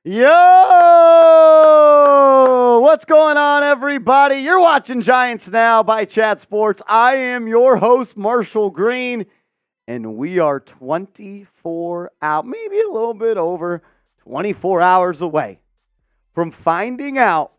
Yo! What's going on, everybody? You're watching Giants Now by Chat Sports. I am your host, Marshall Green, and we are 24 out, maybe a little bit over 24 hours away from finding out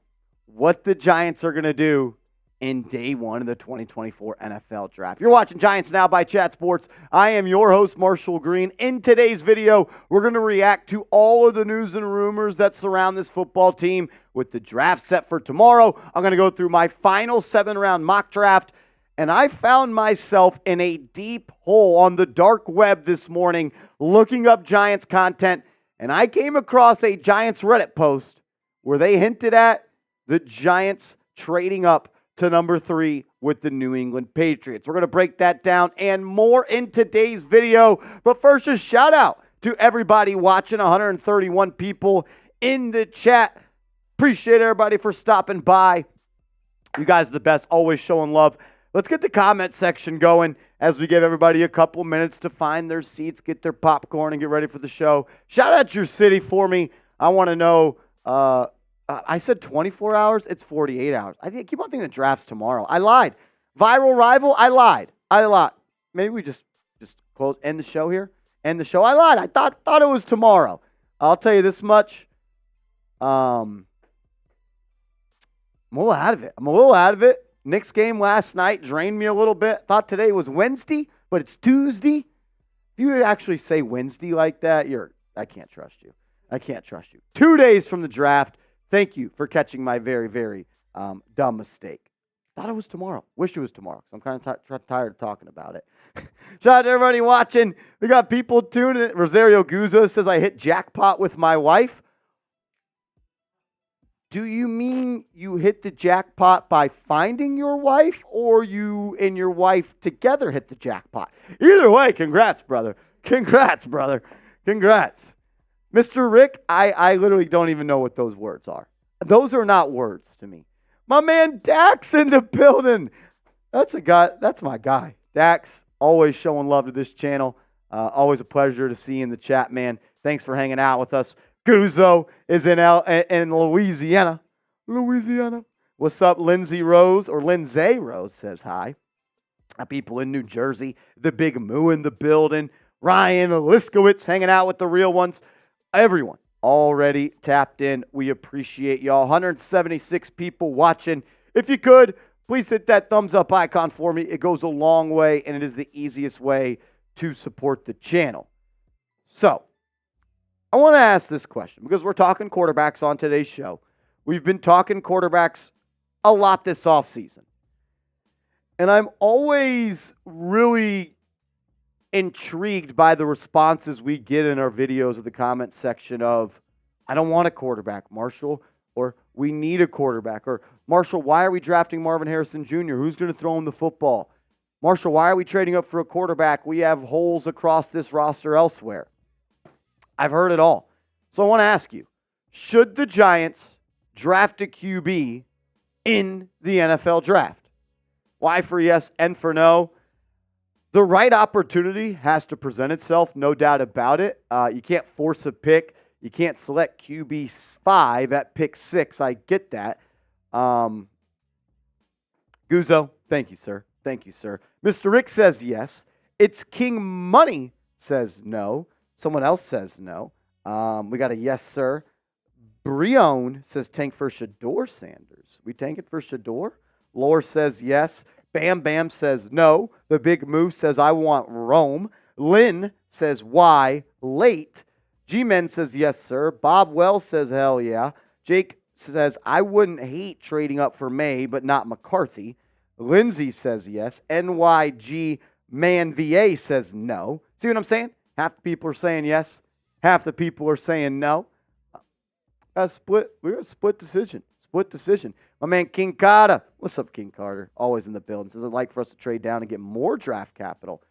what the Giants are going to do in day one of the 2024 NFL Draft. You're watching Giants Now by Chat Sports. I am your host, Marshall Green. In today's video, we're going to react to all of the news and rumors that surround this football team with the draft set for tomorrow. I'm going to go through my final 7-round mock draft, and I found myself in a deep hole on the dark web this morning looking up Giants content, and I came across a Giants Reddit post where they hinted at the Giants trading up to number 3 with the New England Patriots. We're going to break that down and more in today's video. But first, just shout out to everybody watching, 131 people in the chat. Appreciate everybody for stopping by. You guys are the best, always showing love. Let's get the comment section going as we give everybody a couple minutes to find their seats, get their popcorn, and get ready for the show. Shout out your city for me. I want to know... I said 24 hours. It's 48 hours. I keep on thinking the draft's tomorrow. I lied. Viral rival. I lied. Maybe we just end the show here. End the show. I lied. I thought it was tomorrow. I'll tell you this much. I'm a little out of it. Knicks game last night drained me a little bit. Thought today was Wednesday, but it's Tuesday. If you actually say Wednesday like that, I can't trust you. 2 days from the draft. Thank you for catching my very, very dumb mistake. Thought it was tomorrow. Wish it was tomorrow. I'm kind of tired of talking about it. Shout out to everybody watching. We got people tuning in. Rosario Guzzo says, I hit jackpot with my wife. Do you mean you hit the jackpot by finding your wife, or you and your wife together hit the jackpot? Either way, congrats, brother. Congrats. Mr. Rick, I literally don't even know what those words are. Those are not words to me. My man Dax in the building. That's my guy. Dax, always showing love to this channel. Always a pleasure to see you in the chat, man. Thanks for hanging out with us. Guzzo is in Louisiana. What's up, Lindsay Rose, or Lindsay Rose says hi. People in New Jersey. The Big Moo in the building. Ryan Liskowitz hanging out with the real ones. Everyone already tapped in. We appreciate y'all. 176 people watching. If you could, please hit that thumbs up icon for me. It goes a long way, and it is the easiest way to support the channel. So, I want to ask this question because we're talking quarterbacks on today's show. We've been talking quarterbacks a lot this offseason. And I'm always really intrigued by the responses we get in our videos of the comment section of, I don't want a quarterback, Marshall, or we need a quarterback, or Marshall, why are we drafting Marvin Harrison Jr.? Who's going to throw him the football? Marshall, why are we trading up for a quarterback? We have holes across this roster elsewhere. I've heard it all. So I want to ask you, should the Giants draft a QB in the NFL draft? Why for yes and for no? The right opportunity has to present itself, no doubt about it. You can't force a pick. You can't select QB 5 at pick 6. I get that. Guzzo, thank you, sir. Mr. Rick says yes. It's King Money says no. Someone else says no. We got a yes, sir. Brion says tank for Shador Sanders. We tank it for Shador? Lore says yes. Bam Bam says no. The Big Moose says I want Rome. Lynn says why? Late. G-Men says yes, sir. Bob Wells says hell yeah. Jake says I wouldn't hate trading up for May, but not McCarthy. Lindsay says yes. NYG Man VA says no. See what I'm saying? Half the people are saying yes. Half the people are saying no. We're a split decision. My man King Carter. What's up, King Carter? Always in the building. Says I'd like for us to trade down and get more draft capital.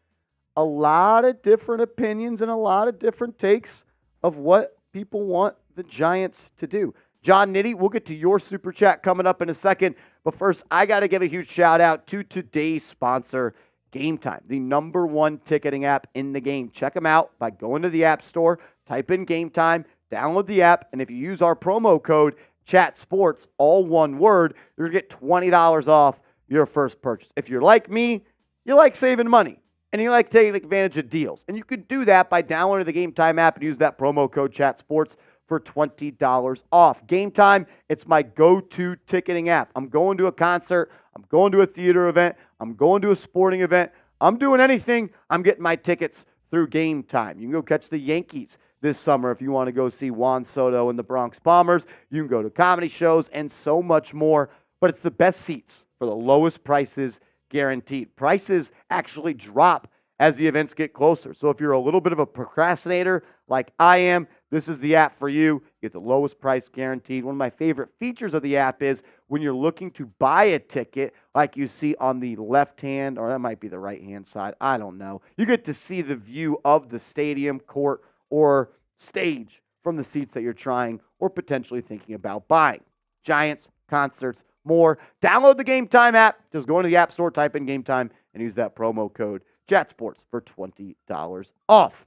A lot of different opinions and a lot of different takes of what people want the Giants to do. John Nitty, we'll get to your super chat coming up in a second. But first, I got to give a huge shout out to today's sponsor, Game Time, the #1 ticketing app in the game. Check them out by going to the App Store, type in Game Time, Download the app, and if you use our promo code ChatSports, all one word, you're going to get $20 off your first purchase. If you're like me, you like saving money, and you like taking advantage of deals. And you could do that by downloading the Game Time app and use that promo code ChatSports for $20 off. Game Time, it's my go-to ticketing app. I'm going to a concert. I'm going to a theater event. I'm going to a sporting event. I'm doing anything. I'm getting my tickets through Game Time. You can go catch the Yankees this summer if you want to go see Juan Soto and the Bronx Bombers. You can go to comedy shows and so much more. But it's the best seats for the lowest prices guaranteed. Prices actually drop as the events get closer. So if you're a little bit of a procrastinator like I am, this is the app for you. You get the lowest price guaranteed. One of my favorite features of the app is when you're looking to buy a ticket, like you see on the left hand, or that might be the right hand side, I don't know. You get to see the view of the stadium, court, or stage from the seats that you're trying or potentially thinking about buying. Giants, concerts, more. Download the Game Time app. Just go into the App Store, type in Game Time, and use that promo code ChatSports for $20 off.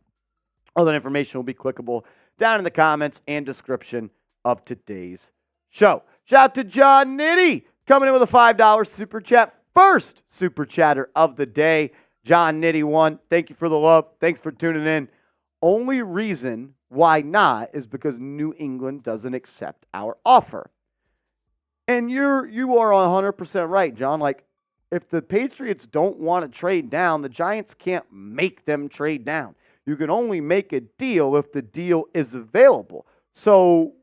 All that information will be clickable down in the comments and description of today's show. Shout out to John Nitty coming in with a $5 super chat. First super chatter of the day. John Nitty 1. Thank you for the love. Thanks for tuning in. Only reason why not is because New England doesn't accept our offer. And you are 100% right, John. Like, if the Patriots don't want to trade down, the Giants can't make them trade down. You can only make a deal if the deal is available. So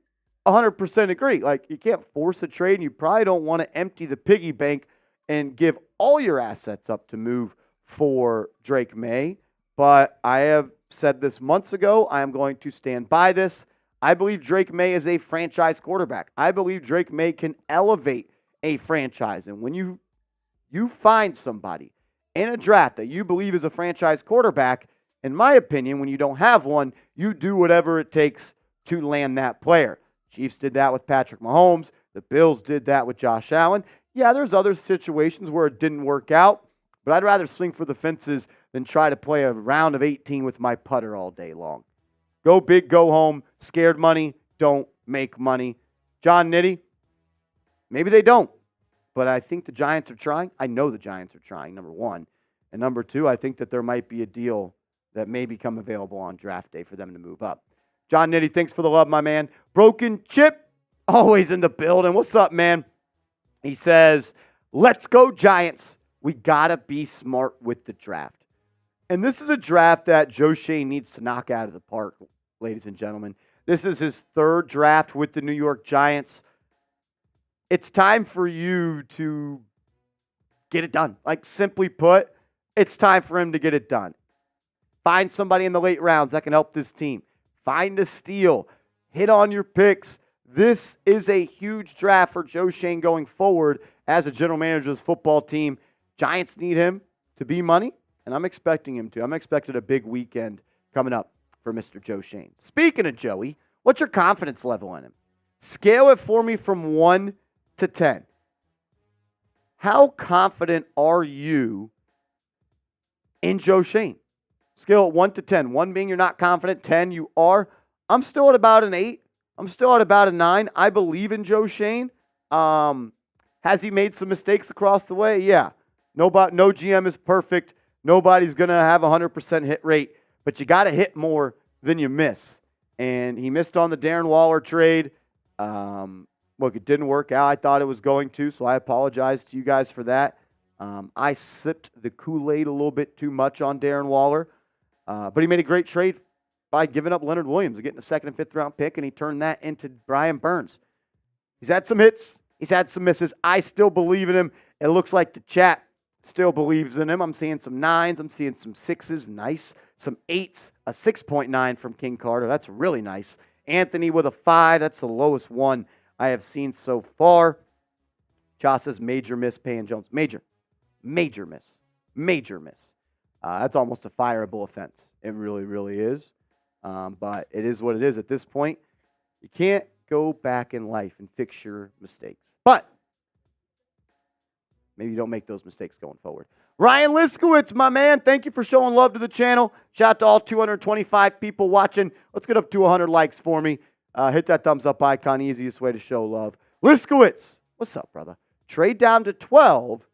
100% agree. Like, you can't force a trade, and you probably don't want to empty the piggy bank and give all your assets up to move for Drake Maye. But I have said this months ago. I am going to stand by this. I believe Drake Maye is a franchise quarterback. I believe Drake Maye can elevate a franchise. And when you find somebody in a draft that you believe is a franchise quarterback, in my opinion, when you don't have one, you do whatever it takes to land that player. Chiefs did that with Patrick Mahomes. The Bills did that with Josh Allen. Yeah, there's other situations where it didn't work out, but I'd rather swing for the fences than try to play a round of 18 with my putter all day long. Go big, go home. Scared money, don't make money. John Nitty, maybe they don't, but I think the Giants are trying. I know the Giants are trying, number one. And number two, I think that there might be a deal that may become available on draft day for them to move up. John Nitty, thanks for the love, my man. Broken Chip, always in the building. What's up, man? He says, let's go Giants. We got to be smart with the draft. And this is a draft that Joe Schoen needs to knock out of the park, ladies and gentlemen. This is his third draft with the New York Giants. It's time for you to get it done. Like, simply put, it's time for him to get it done. Find somebody in the late rounds that can help this team. Find a steal. Hit on your picks. This is a huge draft for Joe Schoen going forward as a general manager of this football team. Giants need him to be money, and I'm expecting him to. I'm expecting a big weekend coming up for Mr. Joe Schoen. Speaking of Joey, what's your confidence level in him? Scale it for me from 1 to 10. How confident are you in Joe Schoen? Scale it 1 to 10. 1 being you're not confident, 10 you are. I'm still at about an 8. I'm still at about a 9. I believe in Joe Schoen. Has he made some mistakes across the way? Yeah. No GM is perfect. Nobody's going to have a 100% hit rate, but you got to hit more than you miss. And he missed on the Darren Waller trade. Look, it didn't work out. I thought it was going to, so I apologize to you guys for that. I sipped the Kool-Aid a little bit too much on Darren Waller, but he made a great trade by giving up Leonard Williams and getting a 2nd and 5th round pick, and he turned that into Brian Burns. He's had some hits. He's had some misses. I still believe in him. It looks like the chat still believes in him. I'm seeing some 9s. I'm seeing some 6s. Nice. Some 8s. A 6.9 from King Carter. That's really nice. Anthony with a 5. That's the lowest one I have seen so far. Josh says major miss paying Jones. Major miss. Major miss. That's almost a fireable offense. It really, really is. But it is what it is at this point. You can't go back in life and fix your mistakes. But maybe you don't make those mistakes going forward. Ryan Liskowitz, my man, thank you for showing love to the channel. Shout out to all 225 people watching. Let's get up to 100 likes for me. Hit that thumbs up icon, easiest way to show love. Liskowitz, what's up, brother? Trade down to 12,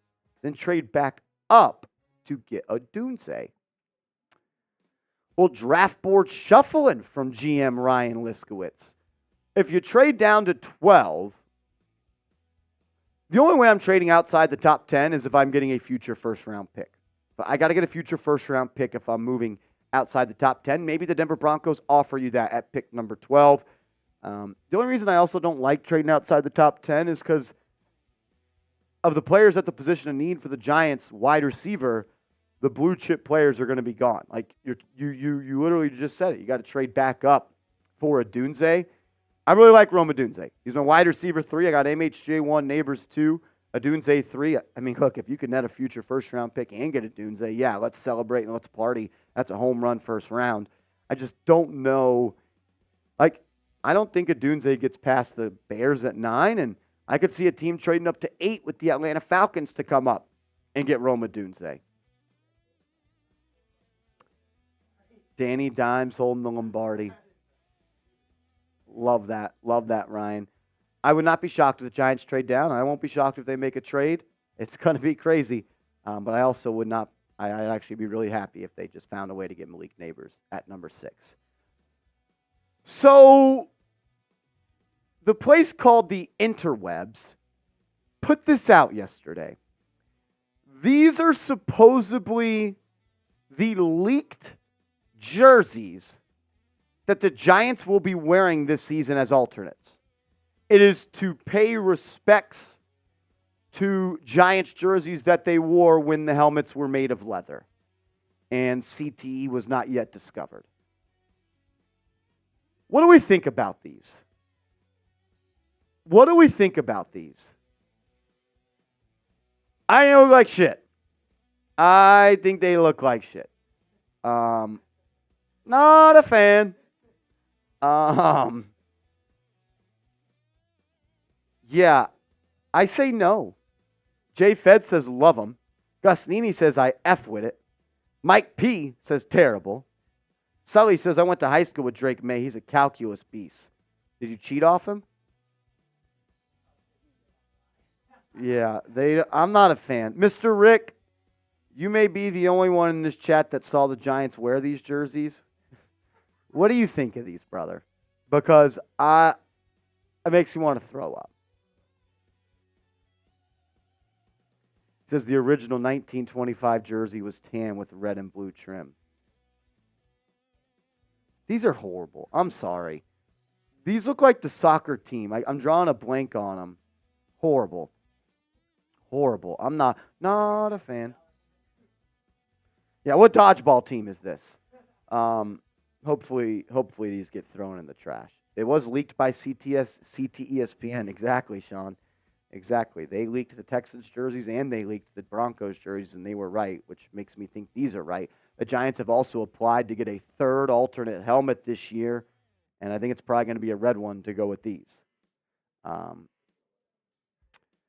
then trade back up to get a Dunze. Well, draft board shuffling from GM Ryan Liskowitz. If you trade down to 12, the only way I'm trading outside the top 10 is if I'm getting a future first-round pick. But I got to get a future first-round pick if I'm moving outside the top 10. Maybe the Denver Broncos offer you that at pick number 12. The only reason I also don't like trading outside the top 10 is because of the players at the position of need for the Giants wide receiver. The blue chip players are going to be gone. Like you literally just said it. You got to trade back up for a Dunze. I really like Rome Odunze. He's my wide receiver 3. I got MHJ 1, Nabers 2, Odunze 3. I mean, look, if you could net a future first-round pick and get a Odunze, yeah, let's celebrate and let's party. That's a home run first round. I just don't know. Like, I don't think Odunze gets past the Bears at 9, and I could see a team trading up to 8 with the Atlanta Falcons to come up and get Rome Odunze. Danny Dimes holding the Lombardi. Love that. Love that, Ryan. I would not be shocked if the Giants trade down. I won't be shocked if they make a trade. It's going to be crazy. But I also would not. I'd actually be really happy if they just found a way to get Malik Nabers at number 6. So the place called the Interwebs put this out yesterday. These are supposedly the leaked jerseys that the Giants will be wearing this season as alternates. It is to pay respects to Giants jerseys that they wore when the helmets were made of leather. And CTE was not yet discovered. What do we think about these? What do we think about these? I look like shit. I think they look like shit. Not a fan. Yeah, I say no. Jay Fed says love him. Gus Nini says I F with it. Mike P says terrible. Sully says I went to high school with Drake Maye. He's a calculus beast. Did you cheat off him? Yeah, I'm not a fan. Mr. Rick, you may be the only one in this chat that saw the Giants wear these jerseys. What do you think of these, brother? Because it makes me want to throw up. It says the original 1925 jersey was tan with red and blue trim. These are horrible. I'm sorry. These look like the soccer team. I'm drawing a blank on them. Horrible. Horrible. I'm not a fan. Yeah, what dodgeball team is this? Hopefully these get thrown in the trash. It was leaked by CTESPN. Exactly, Sean. Exactly. They leaked the Texans jerseys and they leaked the Broncos jerseys, and they were right, which makes me think these are right. The Giants have also applied to get a third alternate helmet this year, and I think it's probably going to be a red one to go with these.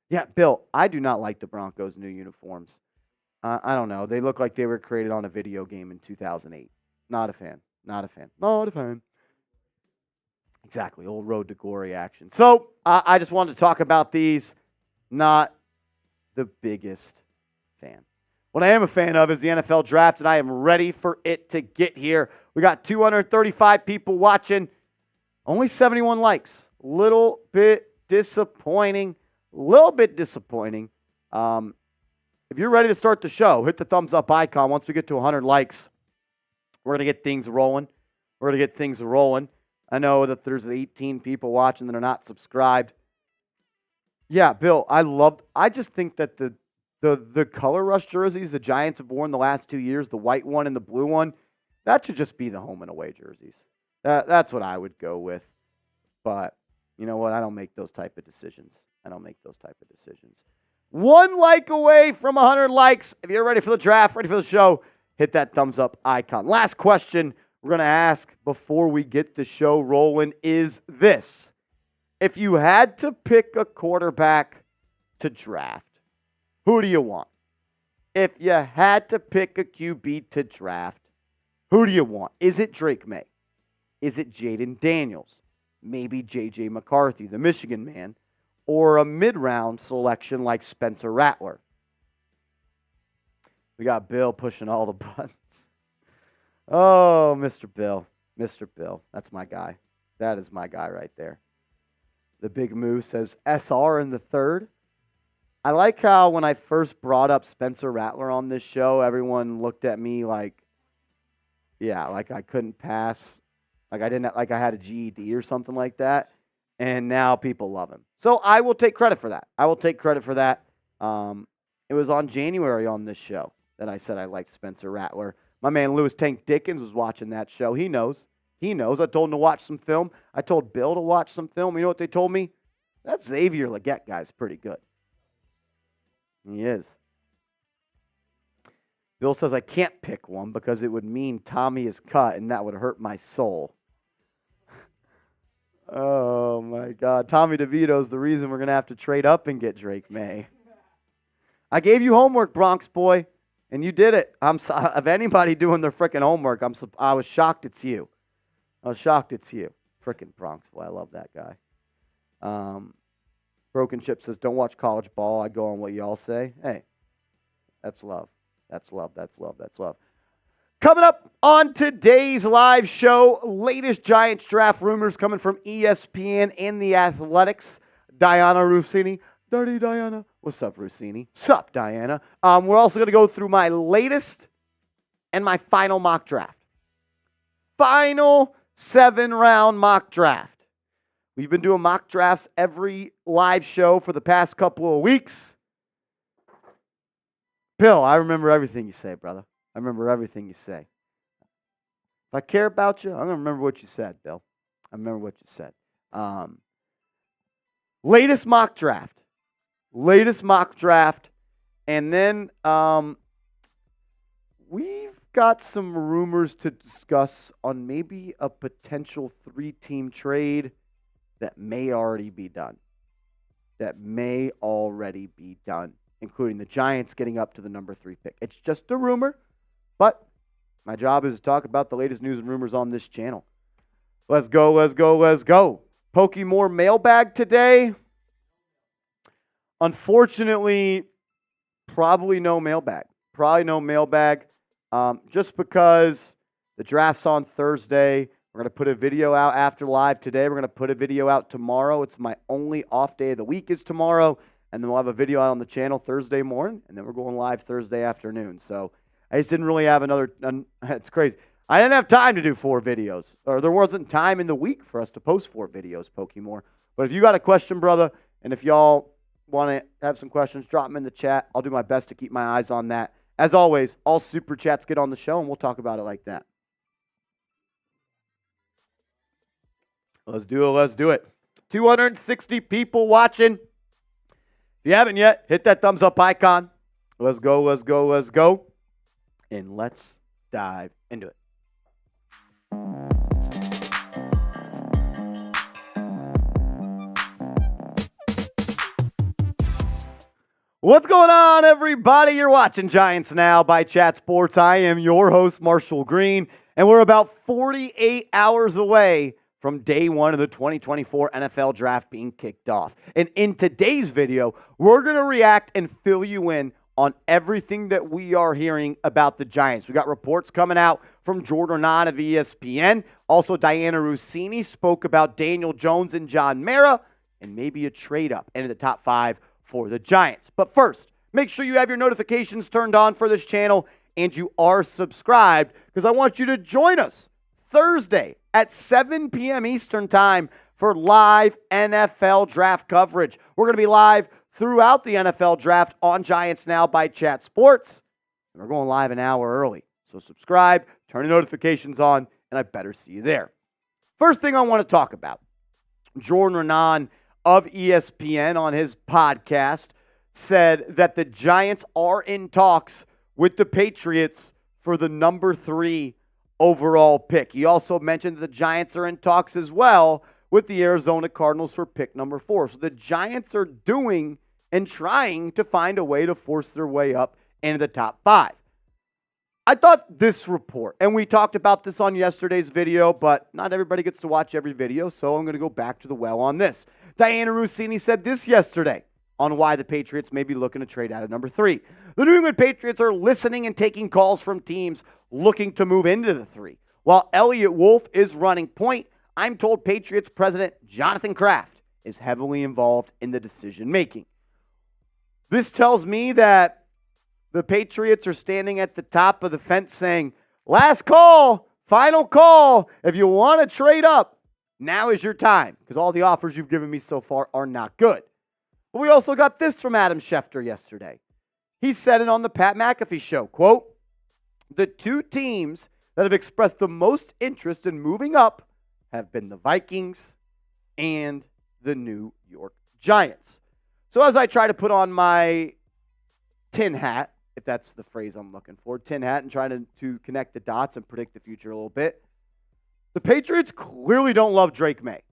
Yeah, Bill, I do not like the Broncos' new uniforms. I don't know. They look like they were created on a video game in 2008. Not a fan. Not a fan. Not a fan. Exactly. Old Road to Glory action. So I just wanted to talk about these. Not the biggest fan. What I am a fan of is the NFL draft, and I am ready for it to get here. We got 235 people watching. Only 71 likes. Little bit disappointing. If you're ready to start the show, hit the thumbs up icon. Once we get to 100 likes, we're going to get things rolling. I know that there's 18 people watching that are not subscribed. Yeah, Bill, I just think that the color rush jerseys the Giants have worn the last 2 years, the white one and the blue one, that should just be the home and away jerseys. That's what I would go with. But you know what? I don't make those type of decisions. 1 like away from 100 likes. If you're ready for the draft, ready for the show, hit that thumbs up icon. Last question we're going to ask before we get the show rolling is this. If you had to pick a quarterback to draft, who do you want? If you had to pick a QB to draft, who do you want? Is it Drake Maye? Is it Jaden Daniels? maybe J.J. McCarthy, the Michigan man, or a mid-round selection like Spencer Rattler. We got Bill pushing all the buttons. Oh, Mr. Bill. Mr. Bill. That's my guy. That is my guy right there. The Big Moo says SR in the third. I like how when I first brought up Spencer Rattler on this show, everyone looked at me like, yeah, like I couldn't pass. Like I had a GED or something like that. And now people love him. So I will take credit for that. It was on January on this show that I said I liked Spencer Rattler. My man Louis Tank Dickens was watching that show. He knows. I told him to watch some film. I told Bill to watch some film. You know what they told me? That Xavier Legette guy's pretty good. He is. Bill says I can't pick one because it would mean Tommy is cut, and that would hurt my soul. Oh, my God. Tommy DeVito's the reason we're going to have to trade up and get Drake Maye. I gave you homework, Bronx boy, and you did it. Of anybody doing their freaking homework, I was shocked it's you. Freaking Bronx boy. I love that guy. Broken Chip says, don't watch college ball. I go on what y'all say. Hey, that's love. That's love. Coming up on today's live show, latest Giants draft rumors coming from ESPN and The Athletics. Diana Rossini. Dirty Diana. What's up, Rossini? Sup, Diana. We're also going to go through my latest and my final mock draft. Final 7-round mock draft. We've been doing mock drafts every live show for the past couple of weeks. Bill, I remember everything you say, brother. I remember everything you say. If I care about you, I'm going to remember what you said, Bill. I remember what you said. Latest mock draft. And then we've got some rumors to discuss on maybe a potential 3-team trade that may already be done. Including the Giants getting up to the number 3 pick. It's just a rumor, but my job is to talk about the latest news and rumors on this channel. Let's go. Pokemore mailbag today. Unfortunately, probably no mailbag. Just because the draft's on Thursday. We're going to put a video out after live today. We're going to put a video out tomorrow. It's my only off day of the week is tomorrow. And then we'll have a video out on the channel Thursday morning. And then we're going live Thursday afternoon. So I just didn't really have it's crazy. I didn't have time to do 4 videos. Or there wasn't time in the week for us to post 4 videos, Pokemore. But if you got a question, brother, and if y'all want to have some questions, drop them in the chat. I'll do my best to keep my eyes on that. As always, all super chats get on the show, and we'll talk about it like that. Let's do it. 260 people watching. If you haven't yet, hit that thumbs up icon. Let's go. And let's dive into it. What's going on, everybody? You're watching Giants Now by Chat Sports. I am your host, Marshall Green, and we're about 48 hours away from day 1 of the 2024 NFL Draft being kicked off. And in today's video, we're going to react and fill you in on everything that we are hearing about the Giants. We got reports coming out from Jordan Hahn of ESPN. Also, Diana Rossini spoke about Daniel Jones and John Mara, and maybe a trade-up into the top 5 for the Giants. But first, make sure you have your notifications turned on for this channel and you are subscribed, because I want you to join us Thursday at 7 p.m. Eastern Time for live NFL Draft coverage. We're going to be live throughout the NFL Draft on Giants Now by Chat Sports. And we're going live an hour early. So subscribe, turn the notifications on, and I better see you there. First thing I want to talk about, Jordan Hahn of ESPN on his podcast said that the Giants are in talks with the Patriots for the number 3 overall pick. He also mentioned the Giants are in talks as well with the Arizona Cardinals for pick number 4. So the Giants are doing and trying to find a way to force their way up into the top 5. I thought this report, and we talked about this on yesterday's video, but not everybody gets to watch every video, so I'm going to go back to the well on this. Diana Rossini said this yesterday on why the Patriots may be looking to trade out of number 3. The New England Patriots are listening and taking calls from teams looking to move into the 3. While Elliott Wolf is running point, I'm told Patriots President Jonathan Kraft is heavily involved in the decision-making. This tells me that the Patriots are standing at the top of the fence saying, last call, final call. If you want to trade up, now is your time, because all the offers you've given me so far are not good. But we also got this from Adam Schefter yesterday. He said it on the Pat McAfee show, quote, the 2 teams that have expressed the most interest in moving up have been the Vikings and the New York Giants. So as I try to put on my tin hat, if that's the phrase I'm looking for, tin hat, and trying to connect the dots and predict the future a little bit, the Patriots clearly don't love Drake Maye,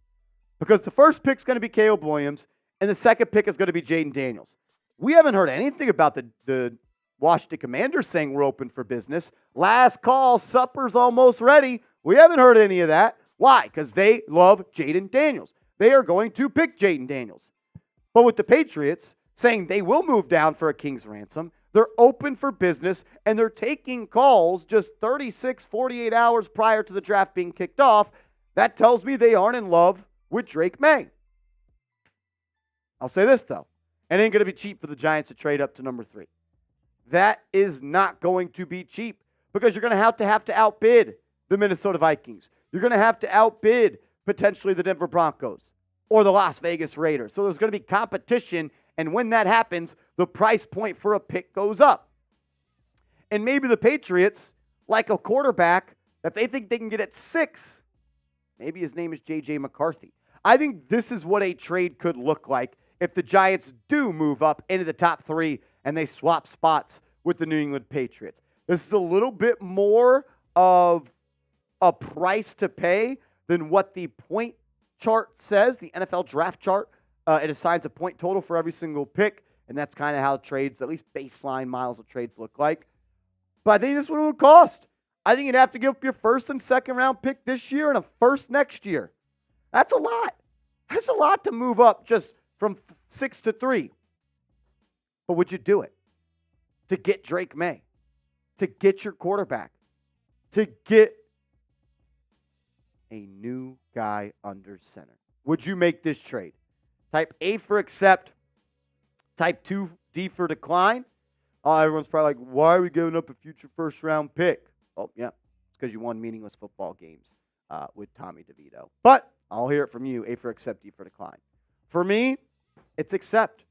because the first pick's going to be Caleb Williams and the second pick is going to be Jaden Daniels. We haven't heard anything about the Washington Commanders saying we're open for business. Last call, supper's almost ready. We haven't heard any of that. Why? Because they love Jaden Daniels. They are going to pick Jaden Daniels. But with the Patriots saying they will move down for a king's ransom, they're open for business, and they're taking calls just 36, 48 hours prior to the draft being kicked off. That tells me they aren't in love with Drake Maye. I'll say this, though. It ain't going to be cheap for the Giants to trade up to number 3. That is not going to be cheap, because you're going to have to outbid the Minnesota Vikings. You're going to have to outbid potentially the Denver Broncos or the Las Vegas Raiders. So there's going to be competition, and when that happens, the price point for a pick goes up. And maybe the Patriots, like a quarterback that they think they can get at 6, maybe his name is J.J. McCarthy. I think this is what a trade could look like if the Giants do move up into the top 3 and they swap spots with the New England Patriots. This is a little bit more of a price to pay than what the point chart says, the NFL draft chart. It assigns a point total for every single pick, and that's kind of how trades, at least baseline miles of trades, look like. But I think this is what it would cost. I think you'd have to give up your first and second round pick this year and a first next year. That's a lot. That's a lot to move up just from 6 to 3. But would you do it? To get Drake Maye, to get your quarterback, to get a new guy under center. Would you make this trade? Type A for accept, type 2D for decline. Everyone's probably like, why are we giving up a future first-round pick? Oh, yeah, it's because you won meaningless football games with Tommy DeVito. But I'll hear it from you, A for accept, D for decline. For me, it's accept.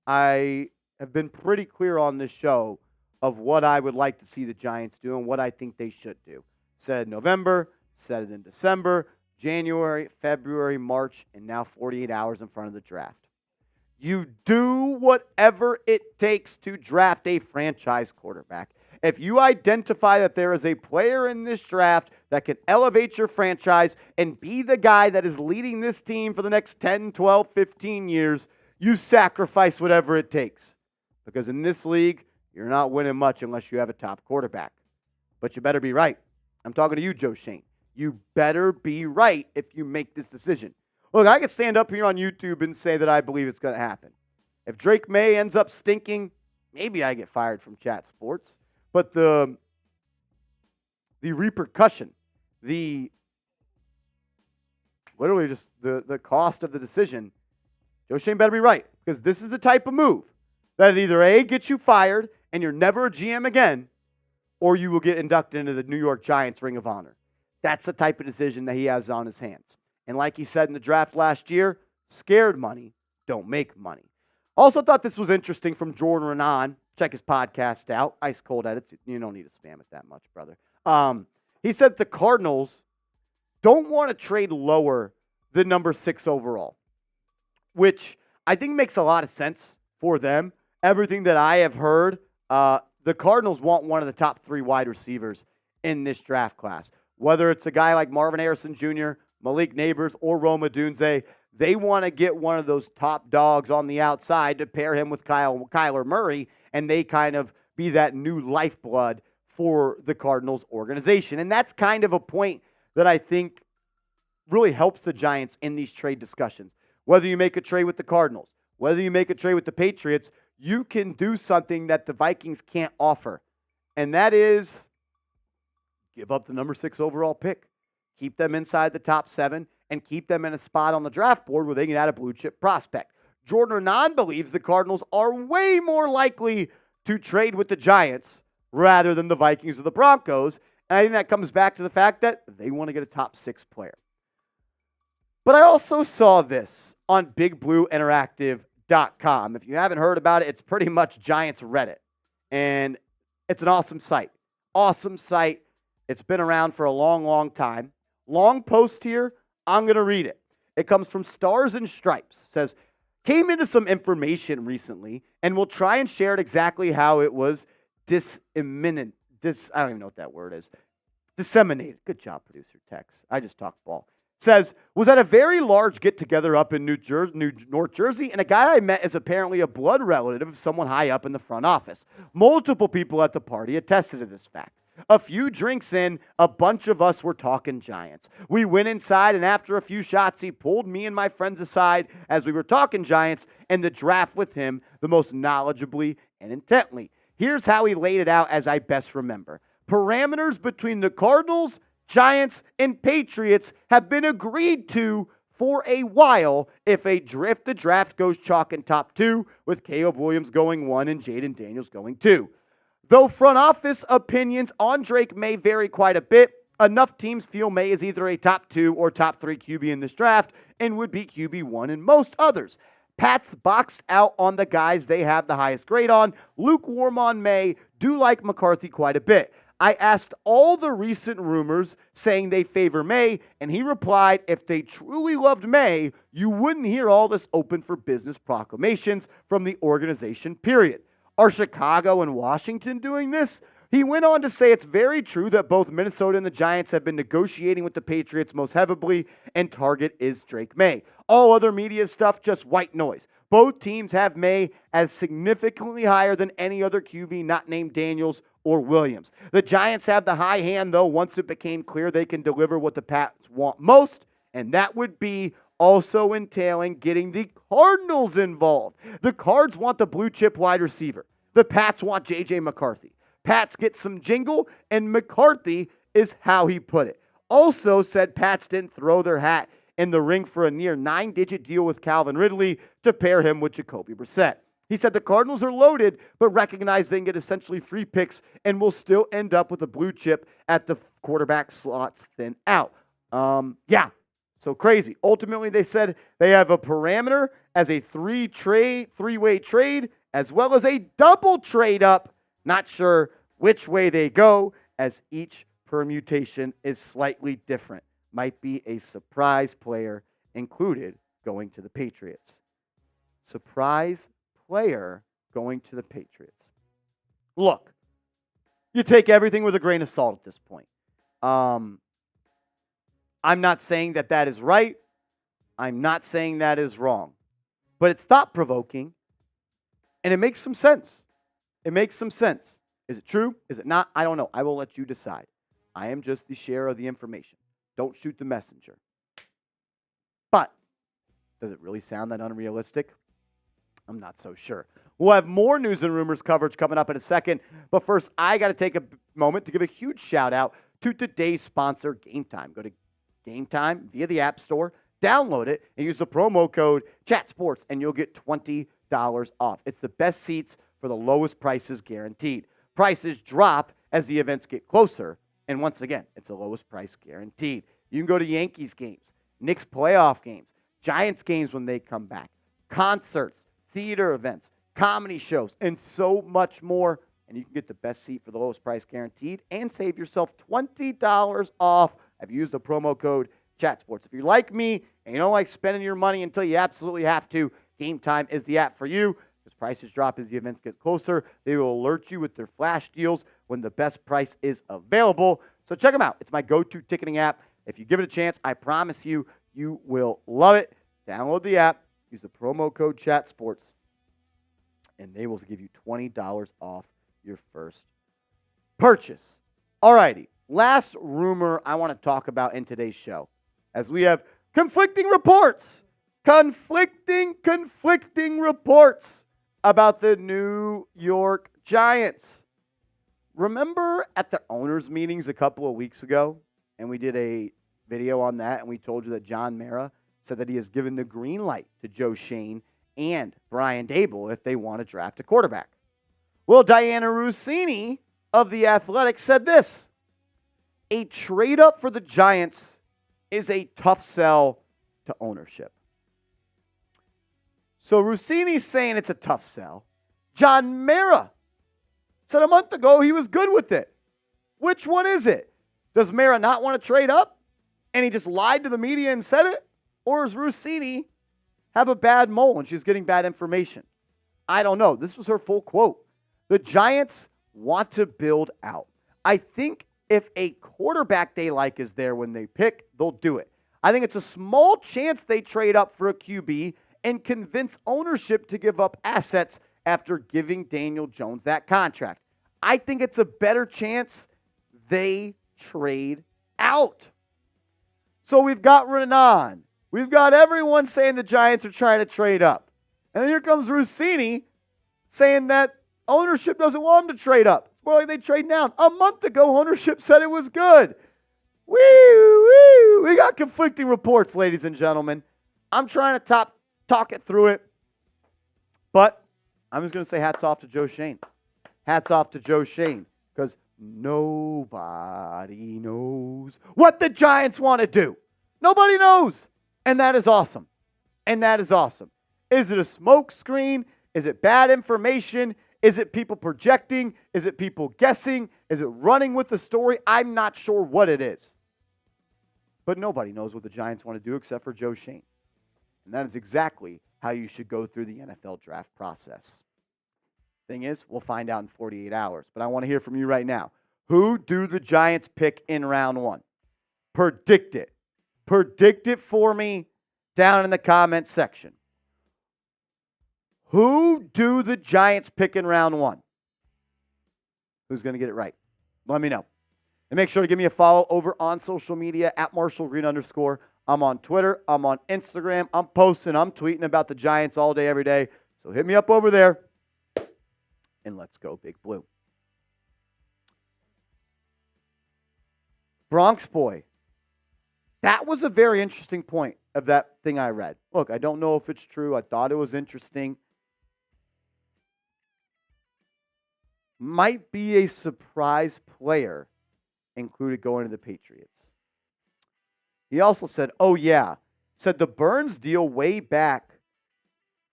I have been pretty clear on this show of what I would like to see the Giants do and what I think they should do. Said in November, said it in December, January, February, March, and now 48 hours in front of the draft. You do whatever it takes to draft a franchise quarterback. If you identify that there is a player in this draft that can elevate your franchise and be the guy that is leading this team for the next 10, 12, 15 years, you sacrifice whatever it takes. Because in this league, you're not winning much unless you have a top quarterback. But you better be right. I'm talking to you, Joe Schoen. You better be right if you make this decision. Look, I could stand up here on YouTube and say that I believe it's going to happen. If Drake Maye ends up stinking, maybe I get fired from Chat Sports. But the repercussion, literally just the cost of the decision, Joe Schoen better be right. Because this is the type of move that either A, gets you fired and you're never a GM again, or you will get inducted into the New York Giants Ring of Honor. That's the type of decision that he has on his hands. And like he said in the draft last year, scared money don't make money. Also thought this was interesting from Jordan Renan. Check his podcast out. Ice Cold Edits. You don't need to spam it that much, brother. He said the Cardinals don't want to trade lower than number 6 overall, which I think makes a lot of sense for them. Everything that I have heard, the Cardinals want one of the top 3 wide receivers in this draft class. Whether it's a guy like Marvin Harrison Jr., Malik Nabers, or Rome Odunze, they want to get one of those top dogs on the outside to pair him with Kyler Murray, and they kind of be that new lifeblood for the Cardinals organization. And that's kind of a point that I think really helps the Giants in these trade discussions. Whether you make a trade with the Cardinals, whether you make a trade with the Patriots, you can do something that the Vikings can't offer. And that is give up the number 6 overall pick. Keep them inside the top 7 and keep them in a spot on the draft board where they can add a blue chip prospect. Jordan Hernan believes the Cardinals are way more likely to trade with the Giants rather than the Vikings or the Broncos. And I think that comes back to the fact that they want to get a top 6 player. But I also saw this on BigBlueInteractive.com. If you haven't heard about it, it's pretty much Giants Reddit. And it's an awesome site. Awesome site. It's been around for a long, long time. Long post here. I'm going to read it. It comes from Stars and Stripes. It says, came into some information recently, and we'll try and share it exactly how it was disseminated. I don't even know what that word is. Disseminated. Good job, producer Tex. I just talked ball. Says, was at a very large get-together up in North Jersey, and a guy I met is apparently a blood relative of someone high up in the front office. Multiple people at the party attested to this fact. A few drinks in, a bunch of us were talking Giants. We went inside, and after a few shots, he pulled me and my friends aside as we were talking Giants and the draft with him the most knowledgeably and intently. Here's how he laid it out as I best remember. Parameters between the Cardinals, Giants, and Patriots have been agreed to for a while if the draft goes chalk in top 2, with Caleb Williams going 1 and Jaden Daniels going 2. Though front office opinions on Drake Maye vary quite a bit, enough teams feel Maye is either a top 2 or top 3 QB in this draft and would be QB1 in most others. Pat's boxed out on the guys they have the highest grade on. Lukewarm on Maye, do like McCarthy quite a bit. I asked all the recent rumors saying they favor Maye, and he replied, if they truly loved Maye, you wouldn't hear all this open for business proclamations from the organization, period. Are Chicago and Washington doing this? He went on to say it's very true that both Minnesota and the Giants have been negotiating with the Patriots most heavily, and target is Drake Maye. All other media stuff, just white noise. Both teams have Maye as significantly higher than any other QB not named Daniels or Williams. The Giants have the high hand, though, once it became clear they can deliver what the Pats want most, and that would be also entailing getting the Cardinals involved. The Cards want the blue chip wide receiver. The Pats want J.J. McCarthy. Pats get some jingle, and McCarthy is how he put it. Also said Pats didn't throw their hat in the ring for a near 9-digit deal with Calvin Ridley to pair him with Jacoby Brissett. He said the Cardinals are loaded, but recognize they can get essentially free picks and will still end up with a blue chip at the quarterback slots thin out. So crazy. Ultimately, they said they have a parameter as a three-way trade, as well as a double trade up. Not sure which way they go, as each permutation is slightly different. Might be a surprise player included going to the Patriots. Surprise player going to the Patriots. Look, you take everything with a grain of salt at this point. I'm not saying that that is right. I'm not saying that is wrong. But it's thought-provoking, and it makes some sense. It makes some sense. Is it true? Is it not? I don't know. I will let you decide. I am just the sharer of the information. Don't shoot the messenger. But does it really sound that unrealistic? I'm not so sure. We'll have more news and rumors coverage coming up in a second. But first, I got to take a moment to give a huge shout out to today's sponsor, Game Time. Go to Game Time via the App Store, download it, and use the promo code ChatSports, and you'll get $20 off. It's the best seats for the lowest prices guaranteed. Prices drop as the events get closer. And once again, it's the lowest price guaranteed. You can go to Yankees games, Knicks playoff games, Giants games when they come back, concerts, theater events, comedy shows, and so much more. And you can get the best seat for the lowest price guaranteed and save yourself $20 off if you use the promo code ChatSports. If you're like me and you don't like spending your money until you absolutely have to, Game Time is the app for you. As prices drop as the events get closer, they will alert you with their flash deals when the best price is available. So check them out. It's my go-to ticketing app. If you give it a chance, I promise you, you will love it. Download the app, use the promo code ChatSports, and they will give you $20 off your first purchase. All righty. Last rumor I want to talk about in today's show, as we have conflicting reports reports about the New York Giants. Remember at the owners' meetings a couple of weeks ago, and we did a video on that, and we told you that John Mara said that he has given the green light to Joe Schoen and Brian Daboll if they want to draft a quarterback. Well, Diana Rossini of The Athletic said this: a trade up for the Giants is a tough sell to ownership. So Rossini's saying it's a tough sell. John Mara said a month ago he was good with it. Which one is it? Does Mara not want to trade up and he just lied to the media and said it? Or does Rossini have a bad mole and she's getting bad information? I don't know. This was her full quote. The Giants want to build out. I think if a quarterback they like is there when they pick, they'll do it. I think it's a small chance they trade up for a QB and convince ownership to give up assets after giving Daniel Jones that contract. I think it's a better chance they trade out. So we've got Renan. We've got everyone saying the Giants are trying to trade up. And then here comes Rossini saying that ownership doesn't want them to trade up. It's more like they trade down. A month ago, ownership said it was good. We got conflicting reports, ladies and gentlemen. I'm trying to talk it through it. But I'm just going to say hats off to Joe Schoen. Hats off to Joe Schoen. Because nobody knows what the Giants want to do. Nobody knows. And that is awesome. And that is awesome. Is it a smoke screen? Is it bad information? Is it people projecting? Is it people guessing? Is it running with the story? I'm not sure what it is. But nobody knows what the Giants want to do except for Joe Schoen. And that is exactly how you should go through the NFL draft process. Thing is, we'll find out in 48 hours. But I want to hear from you right now. Who do the Giants pick in round one? Predict it. Predict it for me down in the comments section. Who do the Giants pick in round one? Who's going to get it right? Let me know. And make sure to give me a follow over on social media at @MarshallGreen_. I'm on Twitter. I'm on Instagram. I'm posting. I'm tweeting about the Giants all day, every day. So hit me up over there. And let's go, Big Blue. Bronx Boy. That was a very interesting point of that thing I read. Look, I don't know if it's true. I thought it was interesting. Might be a surprise player included going to the Patriots. He also said, oh yeah, said the Burns deal way back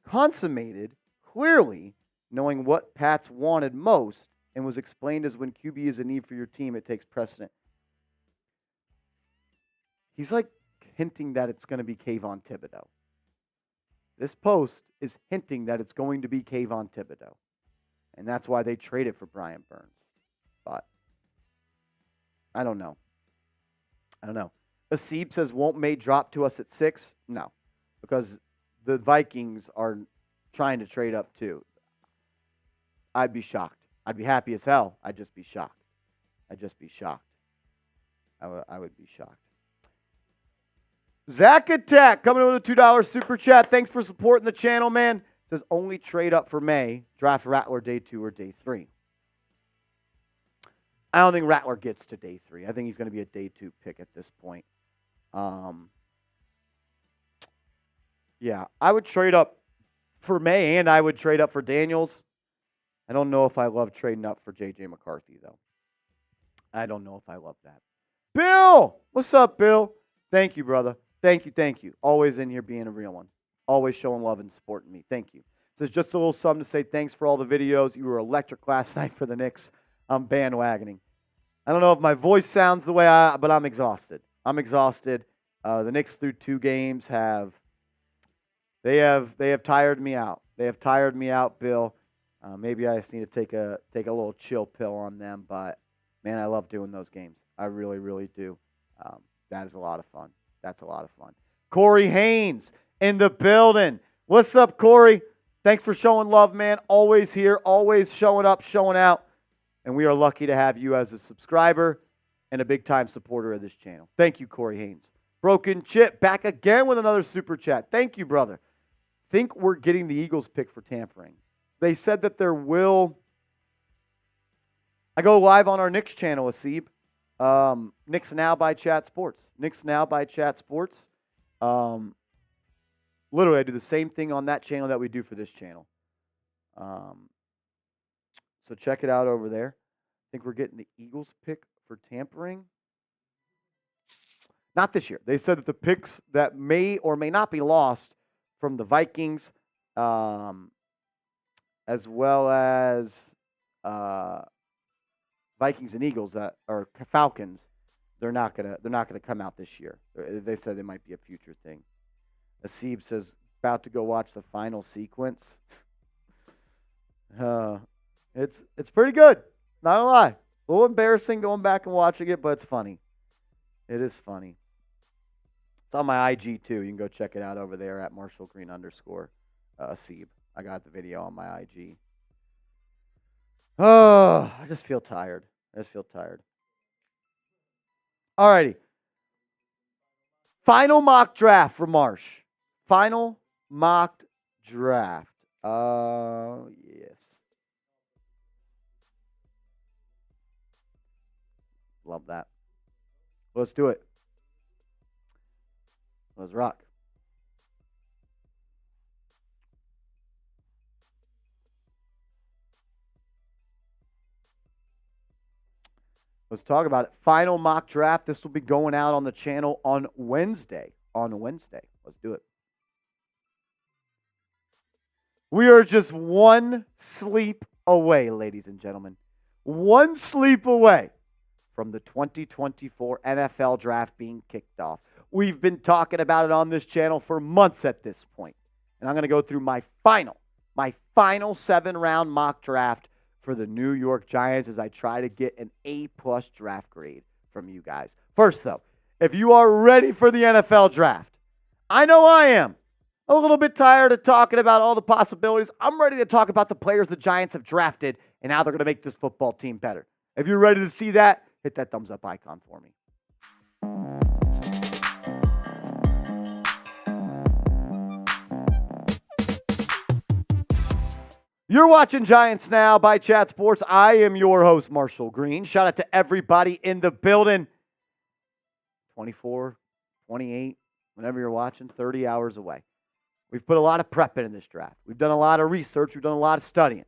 consummated clearly knowing what Pats wanted most and was explained as when QB is a need for your team, it takes precedent. He's like hinting that it's going to be Kayvon Thibodeau. This post is hinting that it's going to be Kayvon Thibodeau. And that's why they traded for Brian Burns. But I don't know. Asib says, won't May drop to us at 6? No. Because the Vikings are trying to trade up too. I'd be shocked. I'd be happy as hell. I'd just be shocked. I would be shocked. Zach Attack coming in with a $2 super chat. Thanks for supporting the channel, man. Says only trade up for May. Draft Rattler day 2 or day 3. I don't think Rattler gets to day 3. I think he's going to be a day 2 pick at this point. Yeah, I would trade up for May and I would trade up for Daniels. I don't know if I love trading up for J.J. McCarthy, though. I don't know if I love that. Bill! What's up, Bill? Thank you, brother. Thank you. Always in here being a real one. Always showing love and supporting me. Thank you. So it's just a little something to say thanks for all the videos. You were electric last night for the Knicks. I'm bandwagoning. I don't know if my voice sounds the way but I'm exhausted. The Knicks through 2 games have tired me out. They have tired me out, Bill. Maybe I just need to take a little chill pill on them, but man, I love doing those games. I really, really do. That is a lot of fun. That's a lot of fun. Corey Haynes in the building. What's up, Corey? Thanks for showing love, man. Always here, always showing up, showing out. And we are lucky to have you as a subscriber and a big-time supporter of this channel. Thank you, Corey Haynes. Broken Chip, back again with another super chat. Thank you, brother. Think we're getting the Eagles pick for tampering. They said that there will. I go live on our Knicks channel, Asib. Knicks Now by Chat Sports. Knicks Now by Chat Sports. Literally, I do the same thing on that channel that we do for this channel. So check it out over there. I think we're getting the Eagles pick for tampering. Not this year. They said that the picks that may or may not be lost from the Vikings, as well as Vikings and Eagles or Falcons, they're not gonna come out this year. They said it might be a future thing. Asib says about to go watch the final sequence. It's pretty good. Not gonna lie. A little embarrassing going back and watching it, but it's funny. It is funny. It's on my IG too. You can go check it out over there at @MarshallGreen_ Asib. I got the video on my IG. Oh, I just feel tired. All righty. Final mock draft for Marsh. Final mock draft. Yes. Love that. Let's do it. Let's rock. Let's talk about it. Final mock draft. This will be going out on the channel on Wednesday. Let's do it. We are just one sleep away, ladies and gentlemen. One sleep away from the 2024 NFL Draft being kicked off. We've been talking about it on this channel for months at this point. And I'm going to go through my final 7-round mock draft for the New York Giants as I try to get an A+ draft grade from you guys. First, though, if you are ready for the NFL Draft, I know I am. A little bit tired of talking about all the possibilities. I'm ready to talk about the players the Giants have drafted and how they're going to make this football team better. If you're ready to see that, hit that thumbs up icon for me. You're watching Giants Now by Chat Sports. I am your host, Marshall Green. Shout out to everybody in the building. 24, 28, whenever you're watching, 30 hours away. We've put a lot of prep in this draft. We've done a lot of research. We've done a lot of studying.